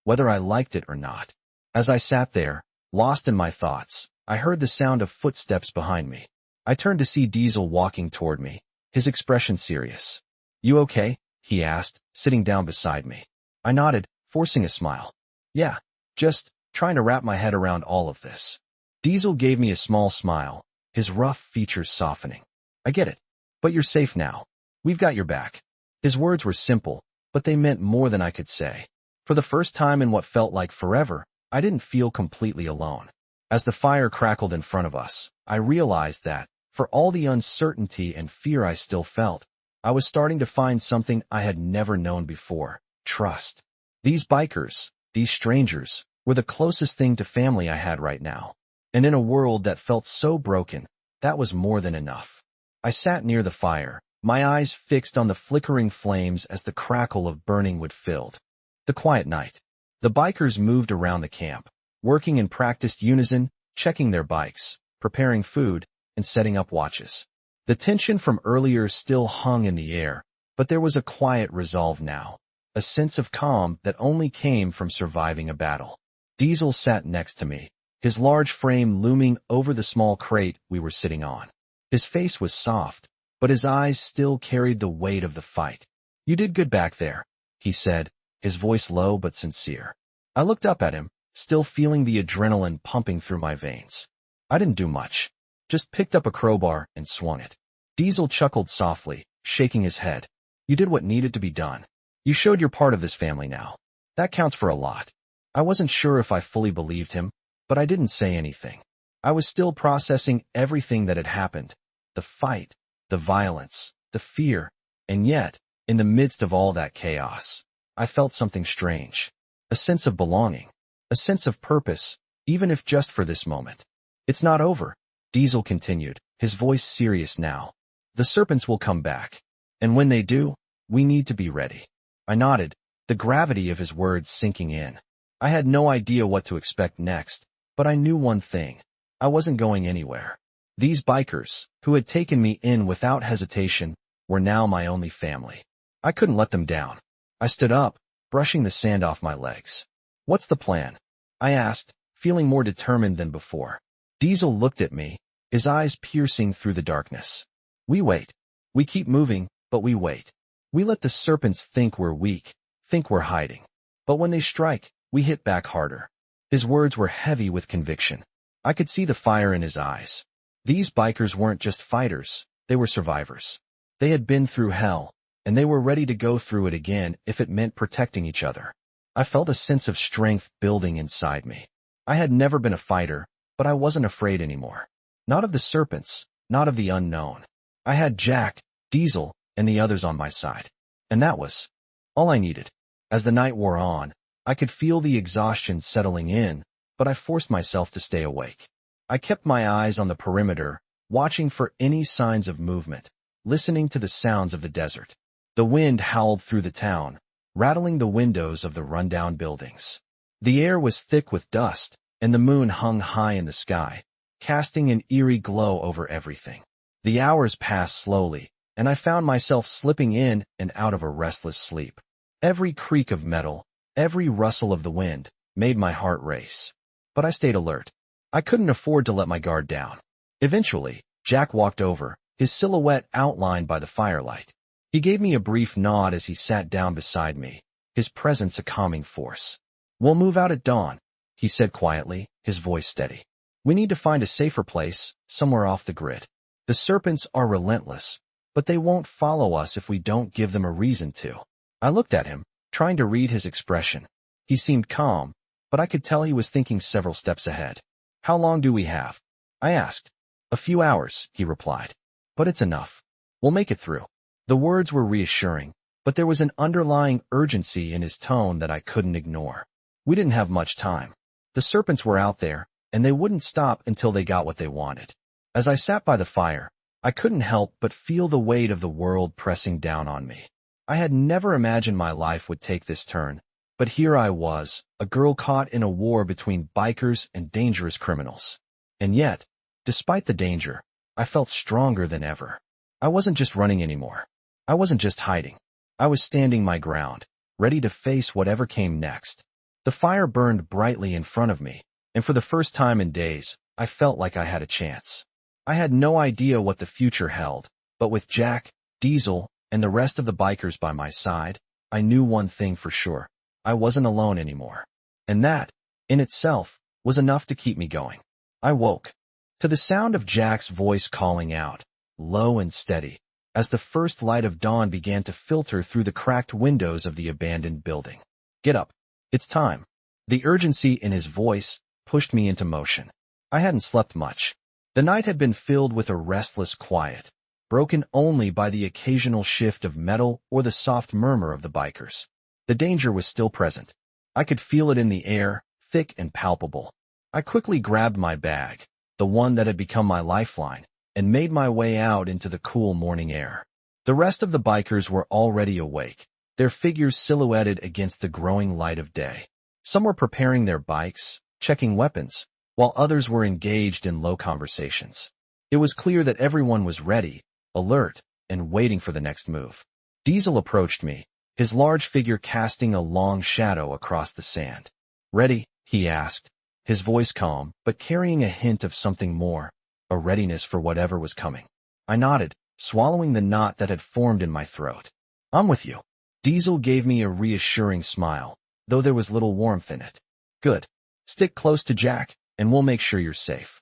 whether I liked it or not. As I sat there, lost in my thoughts, I heard the sound of footsteps behind me. I turned to see Diesel walking toward me, his expression serious. "You okay?" he asked, sitting down beside me. I nodded, forcing a smile. "Yeah, just trying to wrap my head around all of this." Diesel gave me a small smile, his rough features softening. "I get it. But you're safe now. We've got your back." His words were simple, but they meant more than I could say. For the first time in what felt like forever, I didn't feel completely alone. As the fire crackled in front of us, I realized that, for all the uncertainty and fear I still felt, I was starting to find something I had never known before: trust. These bikers, these strangers, were the closest thing to family I had right now. And in a world that felt so broken, that was more than enough. I sat near the fire, my eyes fixed on the flickering flames as the crackle of burning wood filled the quiet night. The bikers moved around the camp, working in practiced unison, checking their bikes, preparing food, and setting up watches. The tension from earlier still hung in the air, but there was a quiet resolve now, a sense of calm that only came from surviving a battle. Diesel sat next to me, his large frame looming over the small crate we were sitting on. His face was soft, but his eyes still carried the weight of the fight. "You did good back there," he said, his voice low but sincere. I looked up at him, still feeling the adrenaline pumping through my veins. "I didn't do much. Just picked up a crowbar and swung it." Diesel chuckled softly, shaking his head. You did what needed to be done. You showed you're part of this family now. That counts for a lot. I wasn't sure if I fully believed him, but I didn't say anything. I was still processing everything that had happened. The fight, the violence, the fear, and yet, in the midst of all that chaos, I felt something strange. A sense of belonging. A sense of purpose, even if just for this moment. It's not over, Diesel continued, his voice serious now. The serpents will come back. And when they do, we need to be ready. I nodded, the gravity of his words sinking in. I had no idea what to expect next, but I knew one thing. I wasn't going anywhere. These bikers, who had taken me in without hesitation, were now my only family. I couldn't let them down. I stood up, brushing the sand off my legs. What's the plan? I asked, feeling more determined than before. Diesel looked at me, his eyes piercing through the darkness. We wait. We keep moving, but we wait. We let the serpents think we're weak, think we're hiding. But when they strike, we hit back harder. His words were heavy with conviction. I could see the fire in his eyes. These bikers weren't just fighters, they were survivors. They had been through hell, and they were ready to go through it again if it meant protecting each other. I felt a sense of strength building inside me. I had never been a fighter, but I wasn't afraid anymore. Not of the serpents, not of the unknown. I had Jack, Diesel, and the others on my side. And that was all I needed. As the night wore on, I could feel the exhaustion settling in, but I forced myself to stay awake. I kept my eyes on the perimeter, watching for any signs of movement, listening to the sounds of the desert. The wind howled through the town, rattling the windows of the rundown buildings. The air was thick with dust, and the moon hung high in the sky, casting an eerie glow over everything. The hours passed slowly, and I found myself slipping in and out of a restless sleep. Every creak of metal, every rustle of the wind, made my heart race. But I stayed alert. I couldn't afford to let my guard down. Eventually, Jack walked over, his silhouette outlined by the firelight. He gave me a brief nod as he sat down beside me, his presence a calming force. We'll move out at dawn, he said quietly, his voice steady. We need to find a safer place, somewhere off the grid. The serpents are relentless, but they won't follow us if we don't give them a reason to. I looked at him, trying to read his expression. He seemed calm, but I could tell he was thinking several steps ahead. How long do we have? I asked. A few hours, he replied. But it's enough. We'll make it through. The words were reassuring, but there was an underlying urgency in his tone that I couldn't ignore. We didn't have much time. The serpents were out there, and they wouldn't stop until they got what they wanted. As I sat by the fire, I couldn't help but feel the weight of the world pressing down on me. I had never imagined my life would take this turn, but here I was, a girl caught in a war between bikers and dangerous criminals. And yet, despite the danger, I felt stronger than ever. I wasn't just running anymore. I wasn't just hiding. I was standing my ground, ready to face whatever came next. The fire burned brightly in front of me, and for the first time in days, I felt like I had a chance. I had no idea what the future held, but with Jack, Diesel, and the rest of the bikers by my side, I knew one thing for sure. I wasn't alone anymore. And that, in itself, was enough to keep me going. I woke to the sound of Jack's voice calling out, low and steady, as the first light of dawn began to filter through the cracked windows of the abandoned building. Get up. It's time. The urgency in his voice pushed me into motion. I hadn't slept much. The night had been filled with a restless quiet, broken only by the occasional shift of metal or the soft murmur of the bikers. The danger was still present. I could feel it in the air, thick and palpable. I quickly grabbed my bag, the one that had become my lifeline, and made my way out into the cool morning air. The rest of the bikers were already awake, their figures silhouetted against the growing light of day. Some were preparing their bikes, checking weapons, while others were engaged in low conversations. It was clear that everyone was ready, alert, and waiting for the next move. Diesel approached me, his large figure casting a long shadow across the sand. Ready? He asked, his voice calm, but carrying a hint of something more, a readiness for whatever was coming. I nodded, swallowing the knot that had formed in my throat. I'm with you. Diesel gave me a reassuring smile, though there was little warmth in it. Good. Stick close to Jack, and we'll make sure you're safe.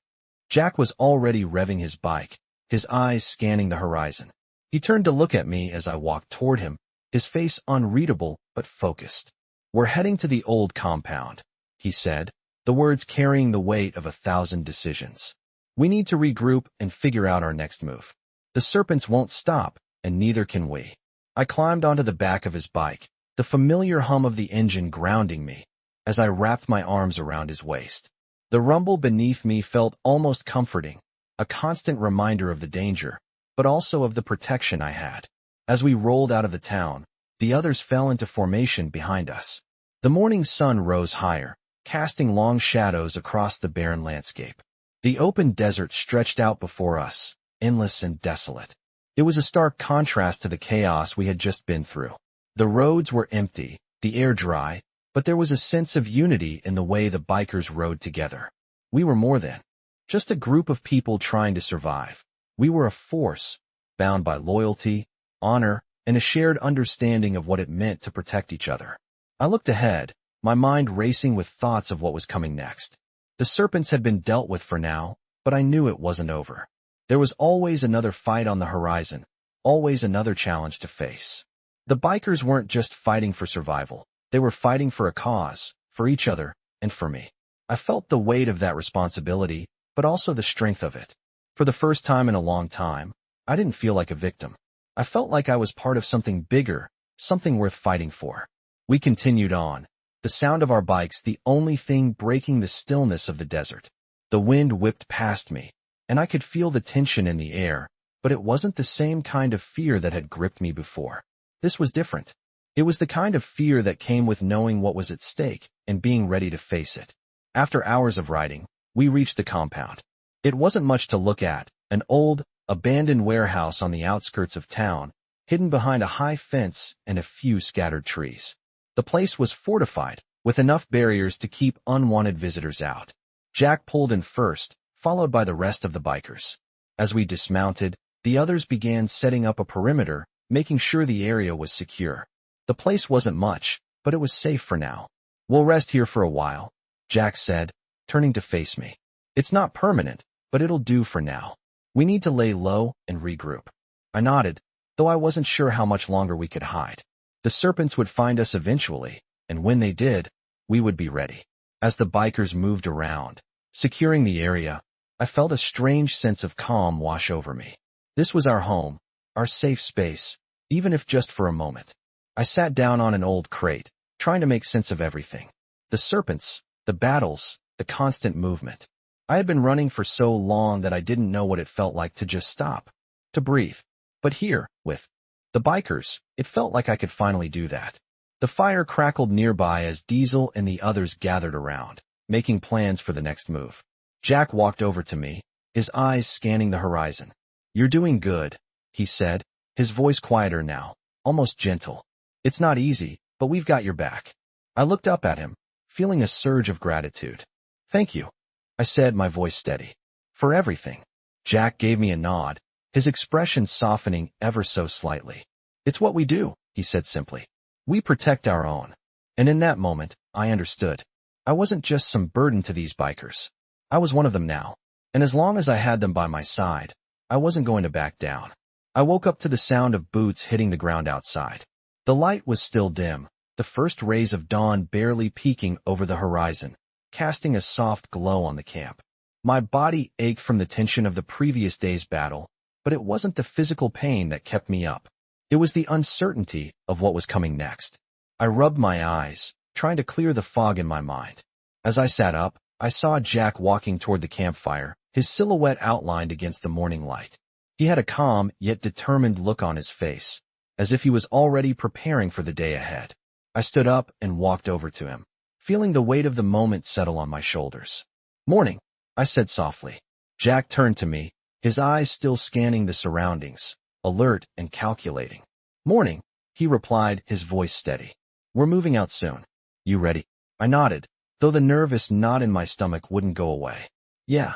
Jack was already revving his bike, his eyes scanning the horizon. He turned to look at me as I walked toward him, his face unreadable but focused. "We're heading to the old compound," he said, the words carrying the weight of 1,000 decisions. "We need to regroup and figure out our next move. The Serpents won't stop, and neither can we." I climbed onto the back of his bike, the familiar hum of the engine grounding me, as I wrapped my arms around his waist. The rumble beneath me felt almost comforting, a constant reminder of the danger, but also of the protection I had. As we rolled out of the town, the others fell into formation behind us. The morning sun rose higher, casting long shadows across the barren landscape. The open desert stretched out before us, endless and desolate. It was a stark contrast to the chaos we had just been through. The roads were empty, the air dry, but there was a sense of unity in the way the bikers rode together. We were more than just a group of people trying to survive. We were a force, bound by loyalty, honor, and a shared understanding of what it meant to protect each other. I looked ahead, my mind racing with thoughts of what was coming next. The Serpents had been dealt with for now, but I knew it wasn't over. There was always another fight on the horizon, always another challenge to face. The bikers weren't just fighting for survival. They were fighting for a cause, for each other, and for me. I felt the weight of that responsibility, but also the strength of it. For the first time in a long time, I didn't feel like a victim. I felt like I was part of something bigger, something worth fighting for. We continued on, the sound of our bikes the only thing breaking the stillness of the desert. The wind whipped past me, and I could feel the tension in the air, but it wasn't the same kind of fear that had gripped me before. This was different. It was the kind of fear that came with knowing what was at stake and being ready to face it. After hours of riding, we reached the compound. It wasn't much to look at, an old, abandoned warehouse on the outskirts of town, hidden behind a high fence and a few scattered trees. The place was fortified, with enough barriers to keep unwanted visitors out. Jack pulled in first, followed by the rest of the bikers. As we dismounted, the others began setting up a perimeter, making sure the area was secure. The place wasn't much, but it was safe for now. "We'll rest here for a while," Jack said, turning to face me. "It's not permanent, but it'll do for now. We need to lay low and regroup." I nodded, though I wasn't sure how much longer we could hide. The Serpents would find us eventually, and when they did, we would be ready. As the bikers moved around, securing the area, I felt a strange sense of calm wash over me. This was our home, our safe space, even if just for a moment. I sat down on an old crate, trying to make sense of everything. The Serpents, the battles, the constant movement. I had been running for so long that I didn't know what it felt like to just stop, to breathe. But here, with the bikers, it felt like I could finally do that. The fire crackled nearby as Diesel and the others gathered around, making plans for the next move. Jack walked over to me, his eyes scanning the horizon. "You're doing good," he said, his voice quieter now, almost gentle. "It's not easy, but we've got your back." I looked up at him, feeling a surge of gratitude. "Thank you," I said, my voice steady. "For everything." Jack gave me a nod, his expression softening ever so slightly. "It's what we do," he said simply. "We protect our own." And in that moment, I understood. I wasn't just some burden to these bikers. I was one of them now. And as long as I had them by my side, I wasn't going to back down. I woke up to the sound of boots hitting the ground outside. The light was still dim, the first rays of dawn barely peeking over the horizon, casting a soft glow on the camp. My body ached from the tension of the previous day's battle, but it wasn't the physical pain that kept me up. It was the uncertainty of what was coming next. I rubbed my eyes, trying to clear the fog in my mind. As I sat up, I saw Jack walking toward the campfire, his silhouette outlined against the morning light. He had a calm yet determined look on his face, as if he was already preparing for the day ahead. I stood up and walked over to him, feeling the weight of the moment settle on my shoulders. "Morning," I said softly. Jack turned to me, his eyes still scanning the surroundings, alert and calculating. "Morning," he replied, his voice steady. "We're moving out soon. You ready?" I nodded, though the nervous knot in my stomach wouldn't go away. "Yeah,"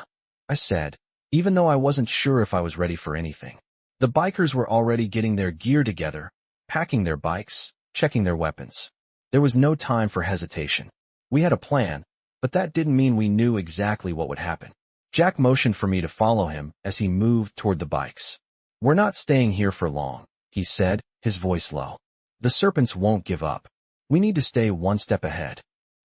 I said, even though I wasn't sure if I was ready for anything. The bikers were already getting their gear together, packing their bikes, checking their weapons. There was no time for hesitation. We had a plan, but that didn't mean we knew exactly what would happen. Jack motioned for me to follow him as he moved toward the bikes. "We're not staying here for long," he said, his voice low. "The Serpents won't give up. We need to stay one step ahead."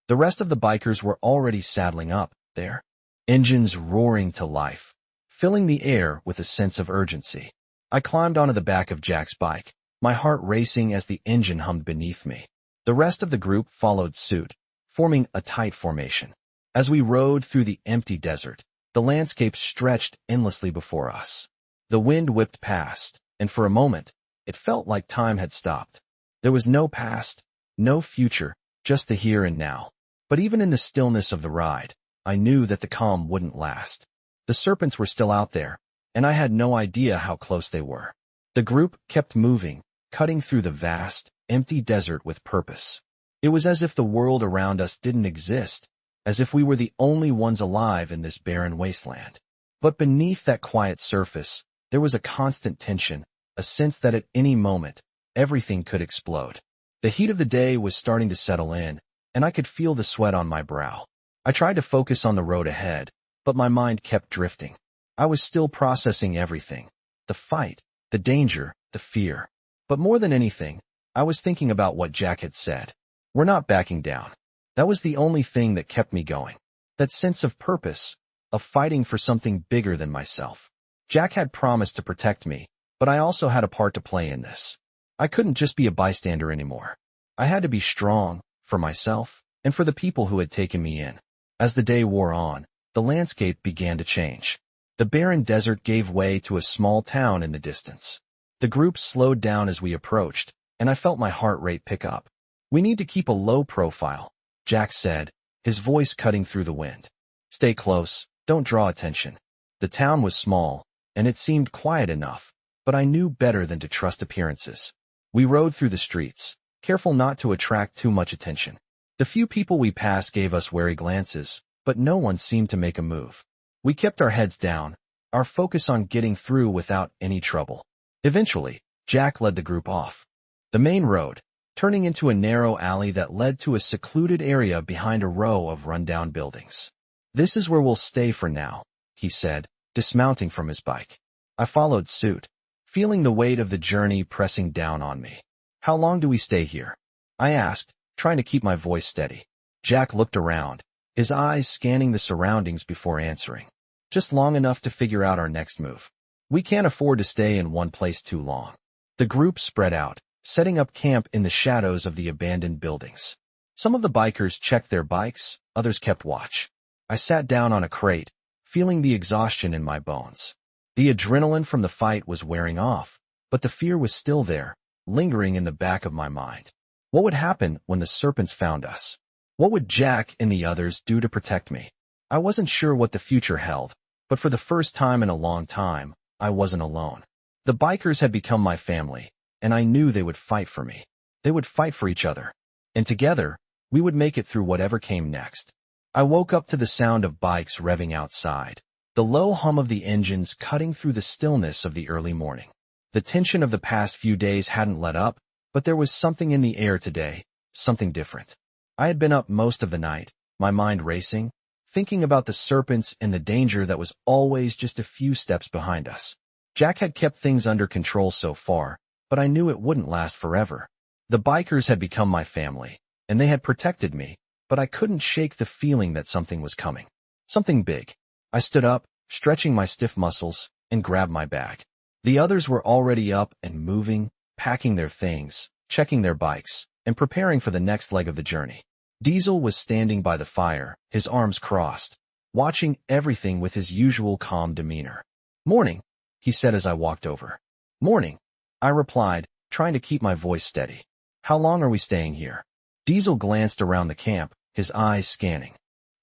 The rest of the bikers were already saddling up, their engines roaring to life, filling the air with a sense of urgency. I climbed onto the back of Jack's bike, my heart racing as the engine hummed beneath me. The rest of the group followed suit, forming a tight formation. As we rode through the empty desert, the landscape stretched endlessly before us. The wind whipped past, and for a moment, it felt like time had stopped. There was no past, no future, just the here and now. But even in the stillness of the ride, I knew that the calm wouldn't last. The Serpents were still out there, and I had no idea how close they were. The group kept moving, cutting through the vast, empty desert with purpose. It was as if the world around us didn't exist, as if we were the only ones alive in this barren wasteland. But beneath that quiet surface, there was a constant tension, a sense that at any moment, everything could explode. The heat of the day was starting to settle in, and I could feel the sweat on my brow. I tried to focus on the road ahead, but my mind kept drifting. I was still processing everything. The fight, the danger, the fear. But more than anything, I was thinking about what Jack had said. "We're not backing down." That was the only thing that kept me going. That sense of purpose, of fighting for something bigger than myself. Jack had promised to protect me, but I also had a part to play in this. I couldn't just be a bystander anymore. I had to be strong, for myself, and for the people who had taken me in. As the day wore on, the landscape began to change. The barren desert gave way to a small town in the distance. The group slowed down as we approached, and I felt my heart rate pick up. "We need to keep a low profile," Jack said, his voice cutting through the wind. "Stay close, don't draw attention." The town was small, and it seemed quiet enough, but I knew better than to trust appearances. We rode through the streets, careful not to attract too much attention. The few people we passed gave us wary glances, but no one seemed to make a move. We kept our heads down, our focus on getting through without any trouble. Eventually, Jack led the group off the main road, turning into a narrow alley that led to a secluded area behind a row of rundown buildings. "This is where we'll stay for now," he said, dismounting from his bike. I followed suit, feeling the weight of the journey pressing down on me. "How long do we stay here?" I asked, trying to keep my voice steady. Jack looked around, his eyes scanning the surroundings before answering. "Just long enough to figure out our next move. We can't afford to stay in one place too long." The group spread out, setting up camp in the shadows of the abandoned buildings. Some of the bikers checked their bikes, others kept watch. I sat down on a crate, feeling the exhaustion in my bones. The adrenaline from the fight was wearing off, but the fear was still there, lingering in the back of my mind. What would happen when the Serpents found us? What would Jack and the others do to protect me? I wasn't sure what the future held, but for the first time in a long time, I wasn't alone. The bikers had become my family, and I knew they would fight for me. They would fight for each other. And together, we would make it through whatever came next. I woke up to the sound of bikes revving outside, the low hum of the engines cutting through the stillness of the early morning. The tension of the past few days hadn't let up, but there was something in the air today, something different. I had been up most of the night, my mind racing, thinking about the Serpents and the danger that was always just a few steps behind us. Jack had kept things under control so far, but I knew it wouldn't last forever. The bikers had become my family, and they had protected me, but I couldn't shake the feeling that something was coming. Something big. I stood up, stretching my stiff muscles, and grabbed my bag. The others were already up and moving, packing their things, checking their bikes, and preparing for the next leg of the journey. Diesel was standing by the fire, his arms crossed, watching everything with his usual calm demeanor. "Morning," he said as I walked over. "Morning," I replied, trying to keep my voice steady. "How long are we staying here?" Diesel glanced around the camp, his eyes scanning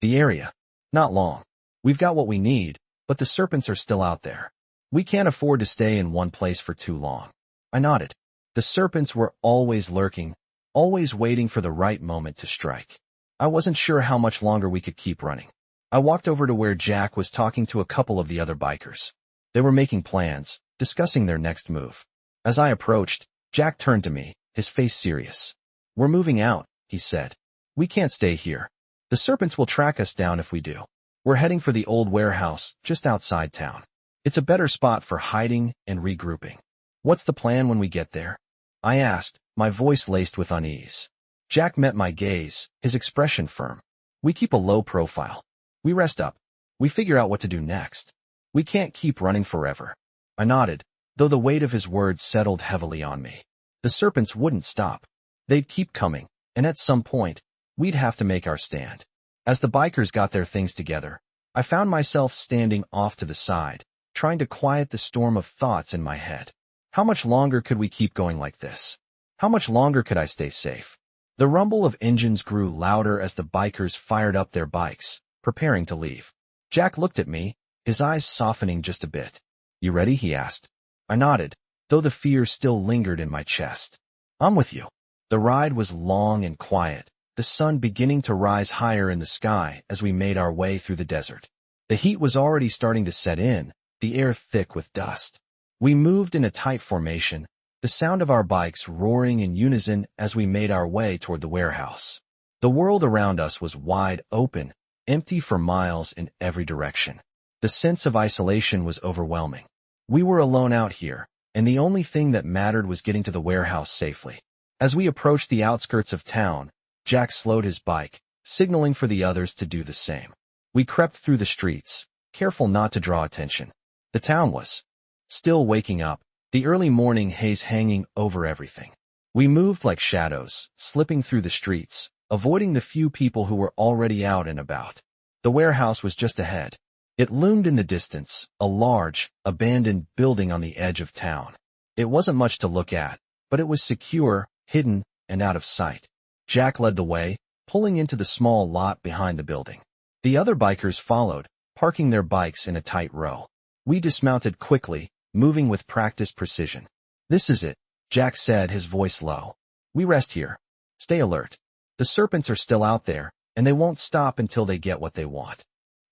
the area. "Not long. We've got what we need, but the Serpents are still out there. We can't afford to stay in one place for too long." I nodded. The Serpents were always lurking, always waiting for the right moment to strike. I wasn't sure how much longer we could keep running. I walked over to where Jack was talking to a couple of the other bikers. They were making plans, discussing their next move. As I approached, Jack turned to me, his face serious. "We're moving out," he said. "We can't stay here. The Serpents will track us down if we do." We're heading for the old warehouse just outside town. It's a better spot for hiding and regrouping. What's the plan when we get there? I asked, my voice laced with unease. Jack met my gaze, his expression firm. We keep a low profile. We rest up. We figure out what to do next. We can't keep running forever. I nodded, though the weight of his words settled heavily on me. The serpents wouldn't stop. They'd keep coming, and at some point, we'd have to make our stand. As the bikers got their things together, I found myself standing off to the side, trying to quiet the storm of thoughts in my head. How much longer could we keep going like this? How much longer could I stay safe? The rumble of engines grew louder as the bikers fired up their bikes, preparing to leave. Jack looked at me, his eyes softening just a bit. You ready? He asked. I nodded, though the fear still lingered in my chest. I'm with you. The ride was long and quiet, the sun beginning to rise higher in the sky as we made our way through the desert. The heat was already starting to set in, the air thick with dust. We moved in a tight formation, the sound of our bikes roaring in unison as we made our way toward the warehouse. The world around us was wide open, empty for miles in every direction. The sense of isolation was overwhelming. We were alone out here, and the only thing that mattered was getting to the warehouse safely. As we approached the outskirts of town, Jack slowed his bike, signaling for the others to do the same. We crept through the streets, careful not to draw attention. The town was still waking up, the early morning haze hanging over everything. We moved like shadows, slipping through the streets, avoiding the few people who were already out and about. The warehouse was just ahead. It loomed in the distance, a large, abandoned building on the edge of town. It wasn't much to look at, but it was secure, hidden, and out of sight. Jack led the way, pulling into the small lot behind the building. The other bikers followed, parking their bikes in a tight row. We dismounted quickly, moving with practiced precision. This is it, Jack said, his voice low. We rest here. Stay alert. The serpents are still out there, and they won't stop until they get what they want.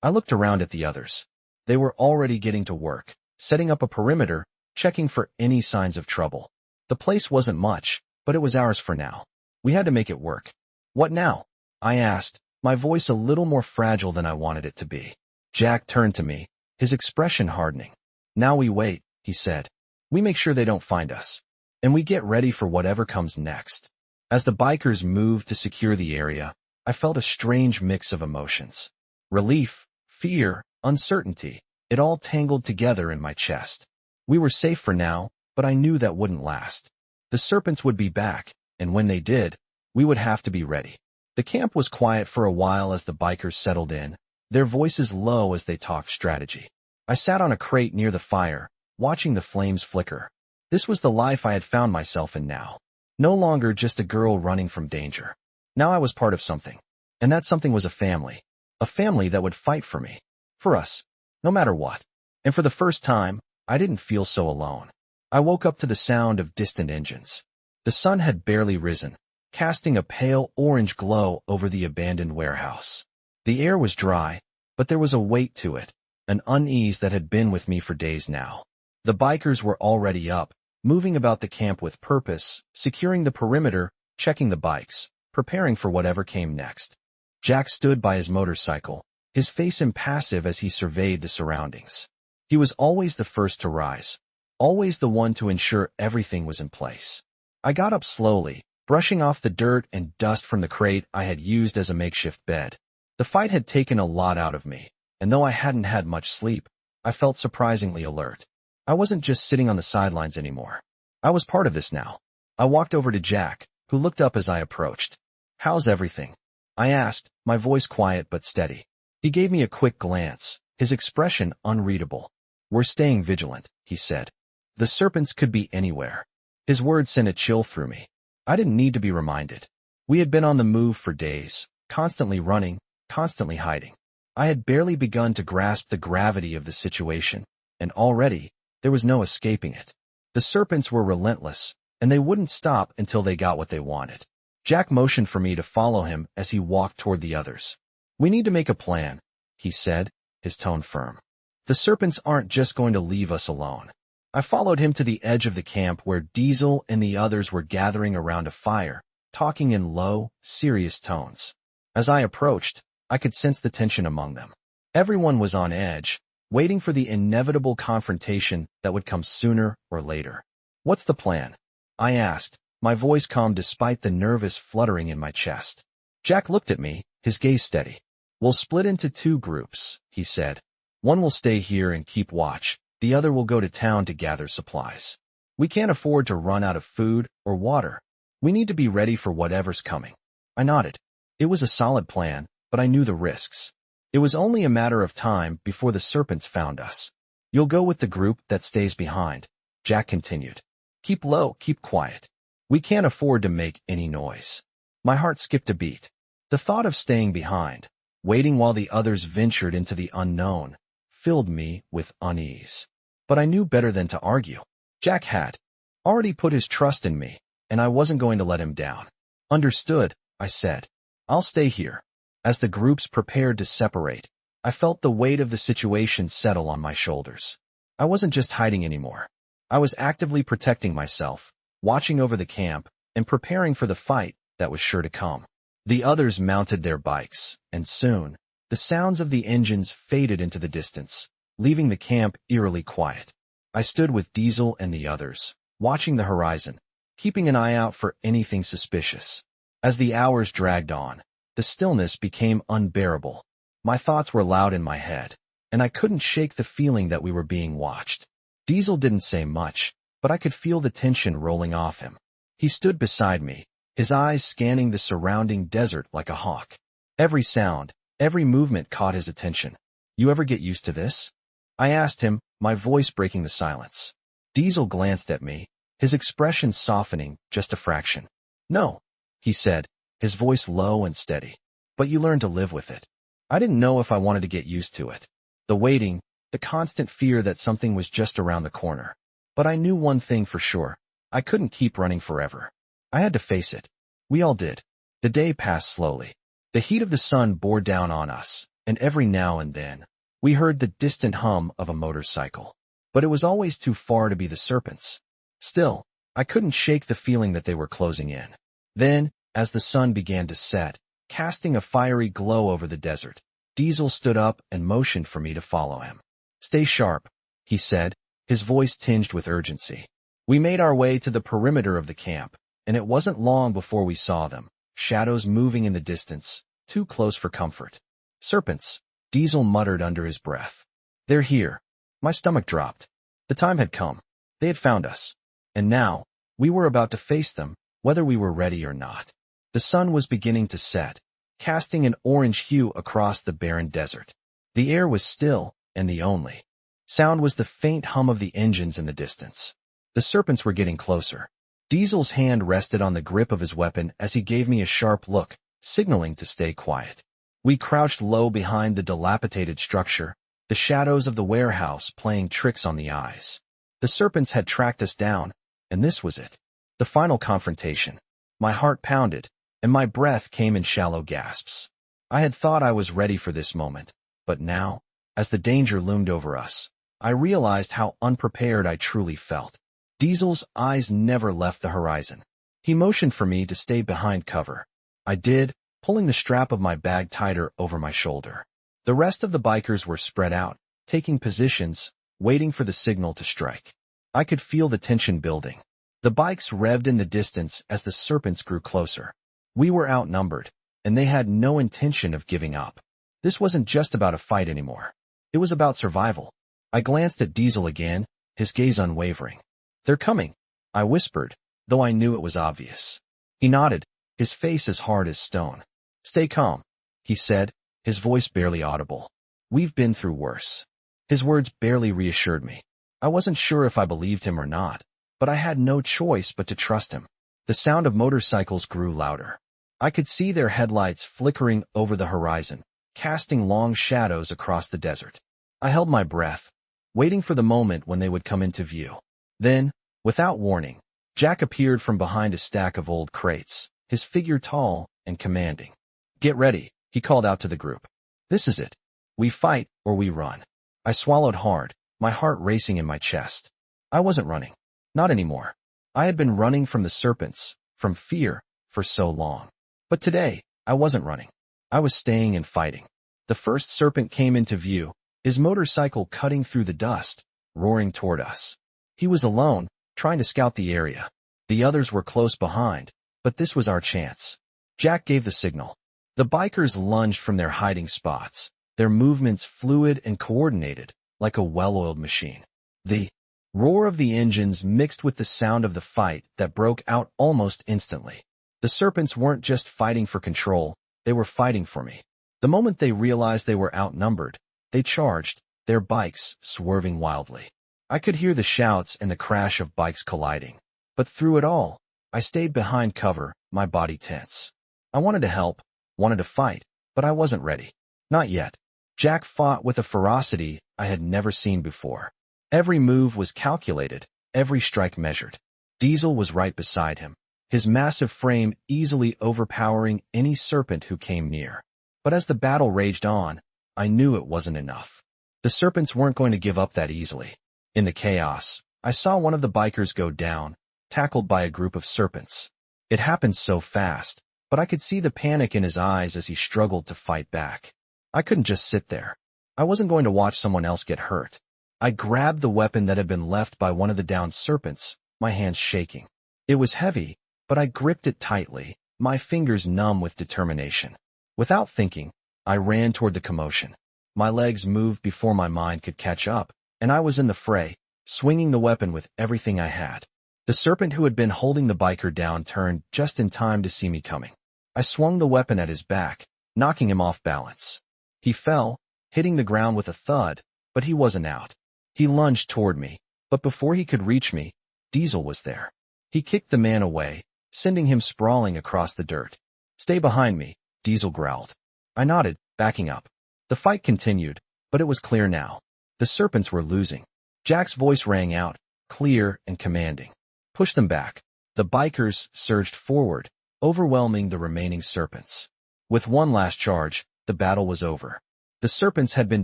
I looked around at the others. They were already getting to work, setting up a perimeter, checking for any signs of trouble. The place wasn't much, but it was ours for now. We had to make it work. What now? I asked, my voice a little more fragile than I wanted it to be. Jack turned to me, his expression hardening. Now we wait, he said. We make sure they don't find us. And we get ready for whatever comes next. As the bikers moved to secure the area, I felt a strange mix of emotions. Relief, fear, uncertainty, it all tangled together in my chest. We were safe for now, but I knew that wouldn't last. The serpents would be back, and when they did, we would have to be ready. The camp was quiet for a while as the bikers settled in, their voices low as they talked strategy. I sat on a crate near the fire, watching the flames flicker. This was the life I had found myself in now. No longer just a girl running from danger. Now I was part of something. And that something was a family. A family that would fight for me. For us. No matter what. And for the first time, I didn't feel so alone. I woke up to the sound of distant engines. The sun had barely risen, casting a pale orange glow over the abandoned warehouse. The air was dry, but there was a weight to it, an unease that had been with me for days now. The bikers were already up, moving about the camp with purpose, securing the perimeter, checking the bikes, preparing for whatever came next. Jack stood by his motorcycle, his face impassive as he surveyed the surroundings. He was always the first to rise, always the one to ensure everything was in place. I got up slowly, brushing off the dirt and dust from the crate I had used as a makeshift bed. The fight had taken a lot out of me, and though I hadn't had much sleep, I felt surprisingly alert. I wasn't just sitting on the sidelines anymore. I was part of this now. I walked over to Jack, who looked up as I approached. How's everything? I asked, my voice quiet but steady. He gave me a quick glance, his expression unreadable. We're staying vigilant, he said. The serpents could be anywhere. His words sent a chill through me. I didn't need to be reminded. We had been on the move for days, constantly running, constantly hiding. I had barely begun to grasp the gravity of the situation, and already, there was no escaping it. The serpents were relentless, and they wouldn't stop until they got what they wanted. Jack motioned for me to follow him as he walked toward the others. We need to make a plan, he said, his tone firm. The serpents aren't just going to leave us alone. I followed him to the edge of the camp where Diesel and the others were gathering around a fire, talking in low, serious tones. As I approached, I could sense the tension among them. Everyone was on edge, waiting for the inevitable confrontation that would come sooner or later. "What's the plan?" I asked, my voice calm despite the nervous fluttering in my chest. Jack looked at me, his gaze steady. "We'll split into 2 groups," he said. "One will stay here and keep watch. The other will go to town to gather supplies. We can't afford to run out of food or water. We need to be ready for whatever's coming." I nodded. It was a solid plan, but I knew the risks. It was only a matter of time before the Serpents found us. "You'll go with the group that stays behind," Jack continued. "Keep low, keep quiet. We can't afford to make any noise." My heart skipped a beat. The thought of staying behind, waiting while the others ventured into the unknown, filled me with unease. But I knew better than to argue. Jack had already put his trust in me, and I wasn't going to let him down. "Understood," I said. "I'll stay here." As the groups prepared to separate, I felt the weight of the situation settle on my shoulders. I wasn't just hiding anymore. I was actively protecting myself, watching over the camp, and preparing for the fight that was sure to come. The others mounted their bikes, and soon, the sounds of the engines faded into the distance, leaving the camp eerily quiet. I stood with Diesel and the others, watching the horizon, keeping an eye out for anything suspicious. As the hours dragged on, the stillness became unbearable. My thoughts were loud in my head, and I couldn't shake the feeling that we were being watched. Diesel didn't say much, but I could feel the tension rolling off him. He stood beside me, his eyes scanning the surrounding desert like a hawk. Every sound, every movement caught his attention. "You ever get used to this?" I asked him, my voice breaking the silence. Diesel glanced at me, his expression softening just a fraction. "No," he said, his voice low and steady. "But you learn to live with it." I didn't know if I wanted to get used to it. The waiting, the constant fear that something was just around the corner. But I knew one thing for sure. I couldn't keep running forever. I had to face it. We all did. The day passed slowly. The heat of the sun bore down on us, and every now and then, we heard the distant hum of a motorcycle. But it was always too far to be the Serpents. Still, I couldn't shake the feeling that they were closing in. Then, as the sun began to set, casting a fiery glow over the desert, Diesel stood up and motioned for me to follow him. "Stay sharp," he said, his voice tinged with urgency. We made our way to the perimeter of the camp, and it wasn't long before we saw them, shadows moving in the distance, too close for comfort. "Serpents," Diesel muttered under his breath. "They're here." My stomach dropped. The time had come. They had found us. And now, we were about to face them, whether we were ready or not. The sun was beginning to set, casting an orange hue across the barren desert. The air was still, and the only sound was the faint hum of the engines in the distance. The Serpents were getting closer. Diesel's hand rested on the grip of his weapon as he gave me a sharp look, signaling to stay quiet. We crouched low behind the dilapidated structure, the shadows of the warehouse playing tricks on the eyes. The Serpents had tracked us down, and this was it. The final confrontation. My heart pounded, and my breath came in shallow gasps. I had thought I was ready for this moment, but now, as the danger loomed over us, I realized how unprepared I truly felt. Diesel's eyes never left the horizon. He motioned for me to stay behind cover. I did, pulling the strap of my bag tighter over my shoulder. The rest of the bikers were spread out, taking positions, waiting for the signal to strike. I could feel the tension building. The bikes revved in the distance as the Serpents grew closer. We were outnumbered, and they had no intention of giving up. This wasn't just about a fight anymore. It was about survival. I glanced at Diesel again, his gaze unwavering. "They're coming," I whispered, though I knew it was obvious. He nodded, his face as hard as stone. "Stay calm," he said, his voice barely audible. "We've been through worse." His words barely reassured me. I wasn't sure if I believed him or not, but I had no choice but to trust him. The sound of motorcycles grew louder. I could see their headlights flickering over the horizon, casting long shadows across the desert. I held my breath, waiting for the moment when they would come into view. Then, without warning, Jack appeared from behind a stack of old crates, his figure tall and commanding. "Get ready," he called out to the group. "This is it. We fight or we run." I swallowed hard, my heart racing in my chest. I wasn't running. Not anymore. I had been running from the Serpents, from fear, for so long. But today, I wasn't running. I was staying and fighting. The first serpent came into view, his motorcycle cutting through the dust, roaring toward us. He was alone, trying to scout the area. The others were close behind, but this was our chance. Jack gave the signal. The bikers lunged from their hiding spots, their movements fluid and coordinated, like a well-oiled machine. The roar of the engines mixed with the sound of the fight that broke out almost instantly. The Serpents weren't just fighting for control, they were fighting for me. The moment they realized they were outnumbered, they charged, their bikes swerving wildly. I could hear the shouts and the crash of bikes colliding. But through it all, I stayed behind cover, my body tense. I wanted to help, wanted to fight, but I wasn't ready. Not yet. Jack fought with a ferocity I had never seen before. Every move was calculated, every strike measured. Diesel was right beside him, his massive frame easily overpowering any serpent who came near. But as the battle raged on, I knew it wasn't enough. The Serpents weren't going to give up that easily. In the chaos, I saw one of the bikers go down, tackled by a group of serpents. It happened so fast, but I could see the panic in his eyes as he struggled to fight back. I couldn't just sit there. I wasn't going to watch someone else get hurt. I grabbed the weapon that had been left by one of the downed serpents, my hands shaking. It was heavy, but I gripped it tightly, my fingers numb with determination. Without thinking, I ran toward the commotion. My legs moved before my mind could catch up, and I was in the fray, swinging the weapon with everything I had. The serpent who had been holding the biker down turned just in time to see me coming. I swung the weapon at his back, knocking him off balance. He fell, hitting the ground with a thud, but he wasn't out. He lunged toward me, but before he could reach me, Diesel was there. He kicked the man away, sending him sprawling across the dirt. "Stay behind me," Diesel growled. I nodded, backing up. The fight continued, but it was clear now. The Serpents were losing. Jack's voice rang out, clear and commanding. "Push them back." The bikers surged forward, overwhelming the remaining serpents. With one last charge, the battle was over. The Serpents had been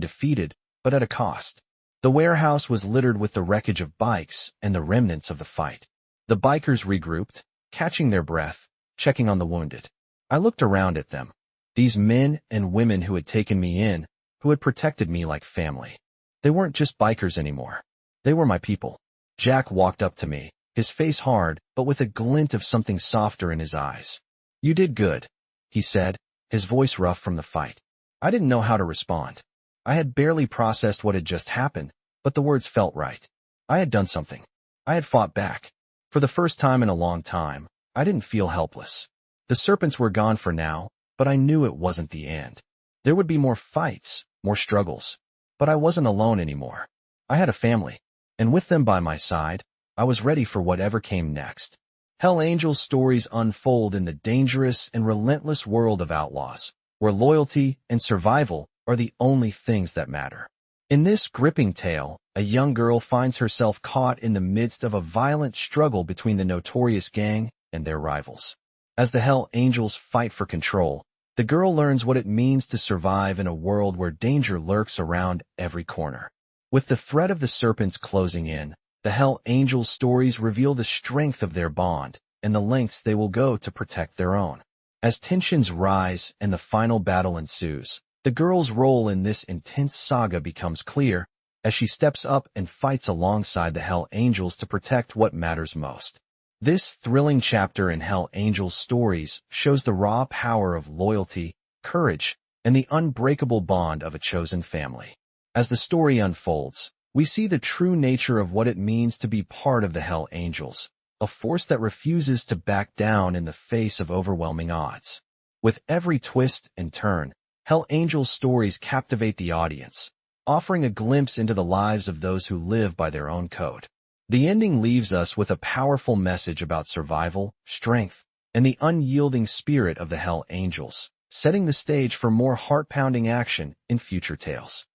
defeated, but at a cost. The warehouse was littered with the wreckage of bikes and the remnants of the fight. The bikers regrouped, catching their breath, checking on the wounded. I looked around at them. These men and women who had taken me in, who had protected me like family. They weren't just bikers anymore. They were my people. Jack walked up to me, his face hard, but with a glint of something softer in his eyes. "You did good," he said, his voice rough from the fight. I didn't know how to respond. I had barely processed what had just happened, but the words felt right. I had done something. I had fought back. For the first time in a long time, I didn't feel helpless. The Serpents were gone for now, but I knew it wasn't the end. There would be more fights, more struggles. But I wasn't alone anymore. I had a family, and with them by my side, I was ready for whatever came next. Hell Angels stories unfold in the dangerous and relentless world of outlaws, where loyalty and survival are the only things that matter. In this gripping tale, a young girl finds herself caught in the midst of a violent struggle between the Notorious gang and their rivals. As the Hell Angels fight for control, the girl learns what it means to survive in a world where danger lurks around every corner. With the threat of the Serpents closing in, the Hell Angels stories reveal the strength of their bond and the lengths they will go to protect their own. As tensions rise and the final battle ensues, the girl's role in this intense saga becomes clear as she steps up and fights alongside the Hell Angels to protect what matters most. This thrilling chapter in Hell Angels stories shows the raw power of loyalty, courage, and the unbreakable bond of a chosen family. As the story unfolds, we see the true nature of what it means to be part of the Hell Angels, a force that refuses to back down in the face of overwhelming odds. With every twist and turn, Hell Angels stories captivate the audience, offering a glimpse into the lives of those who live by their own code. The ending leaves us with a powerful message about survival, strength, and the unyielding spirit of the Hell Angels, setting the stage for more heart-pounding action in future tales.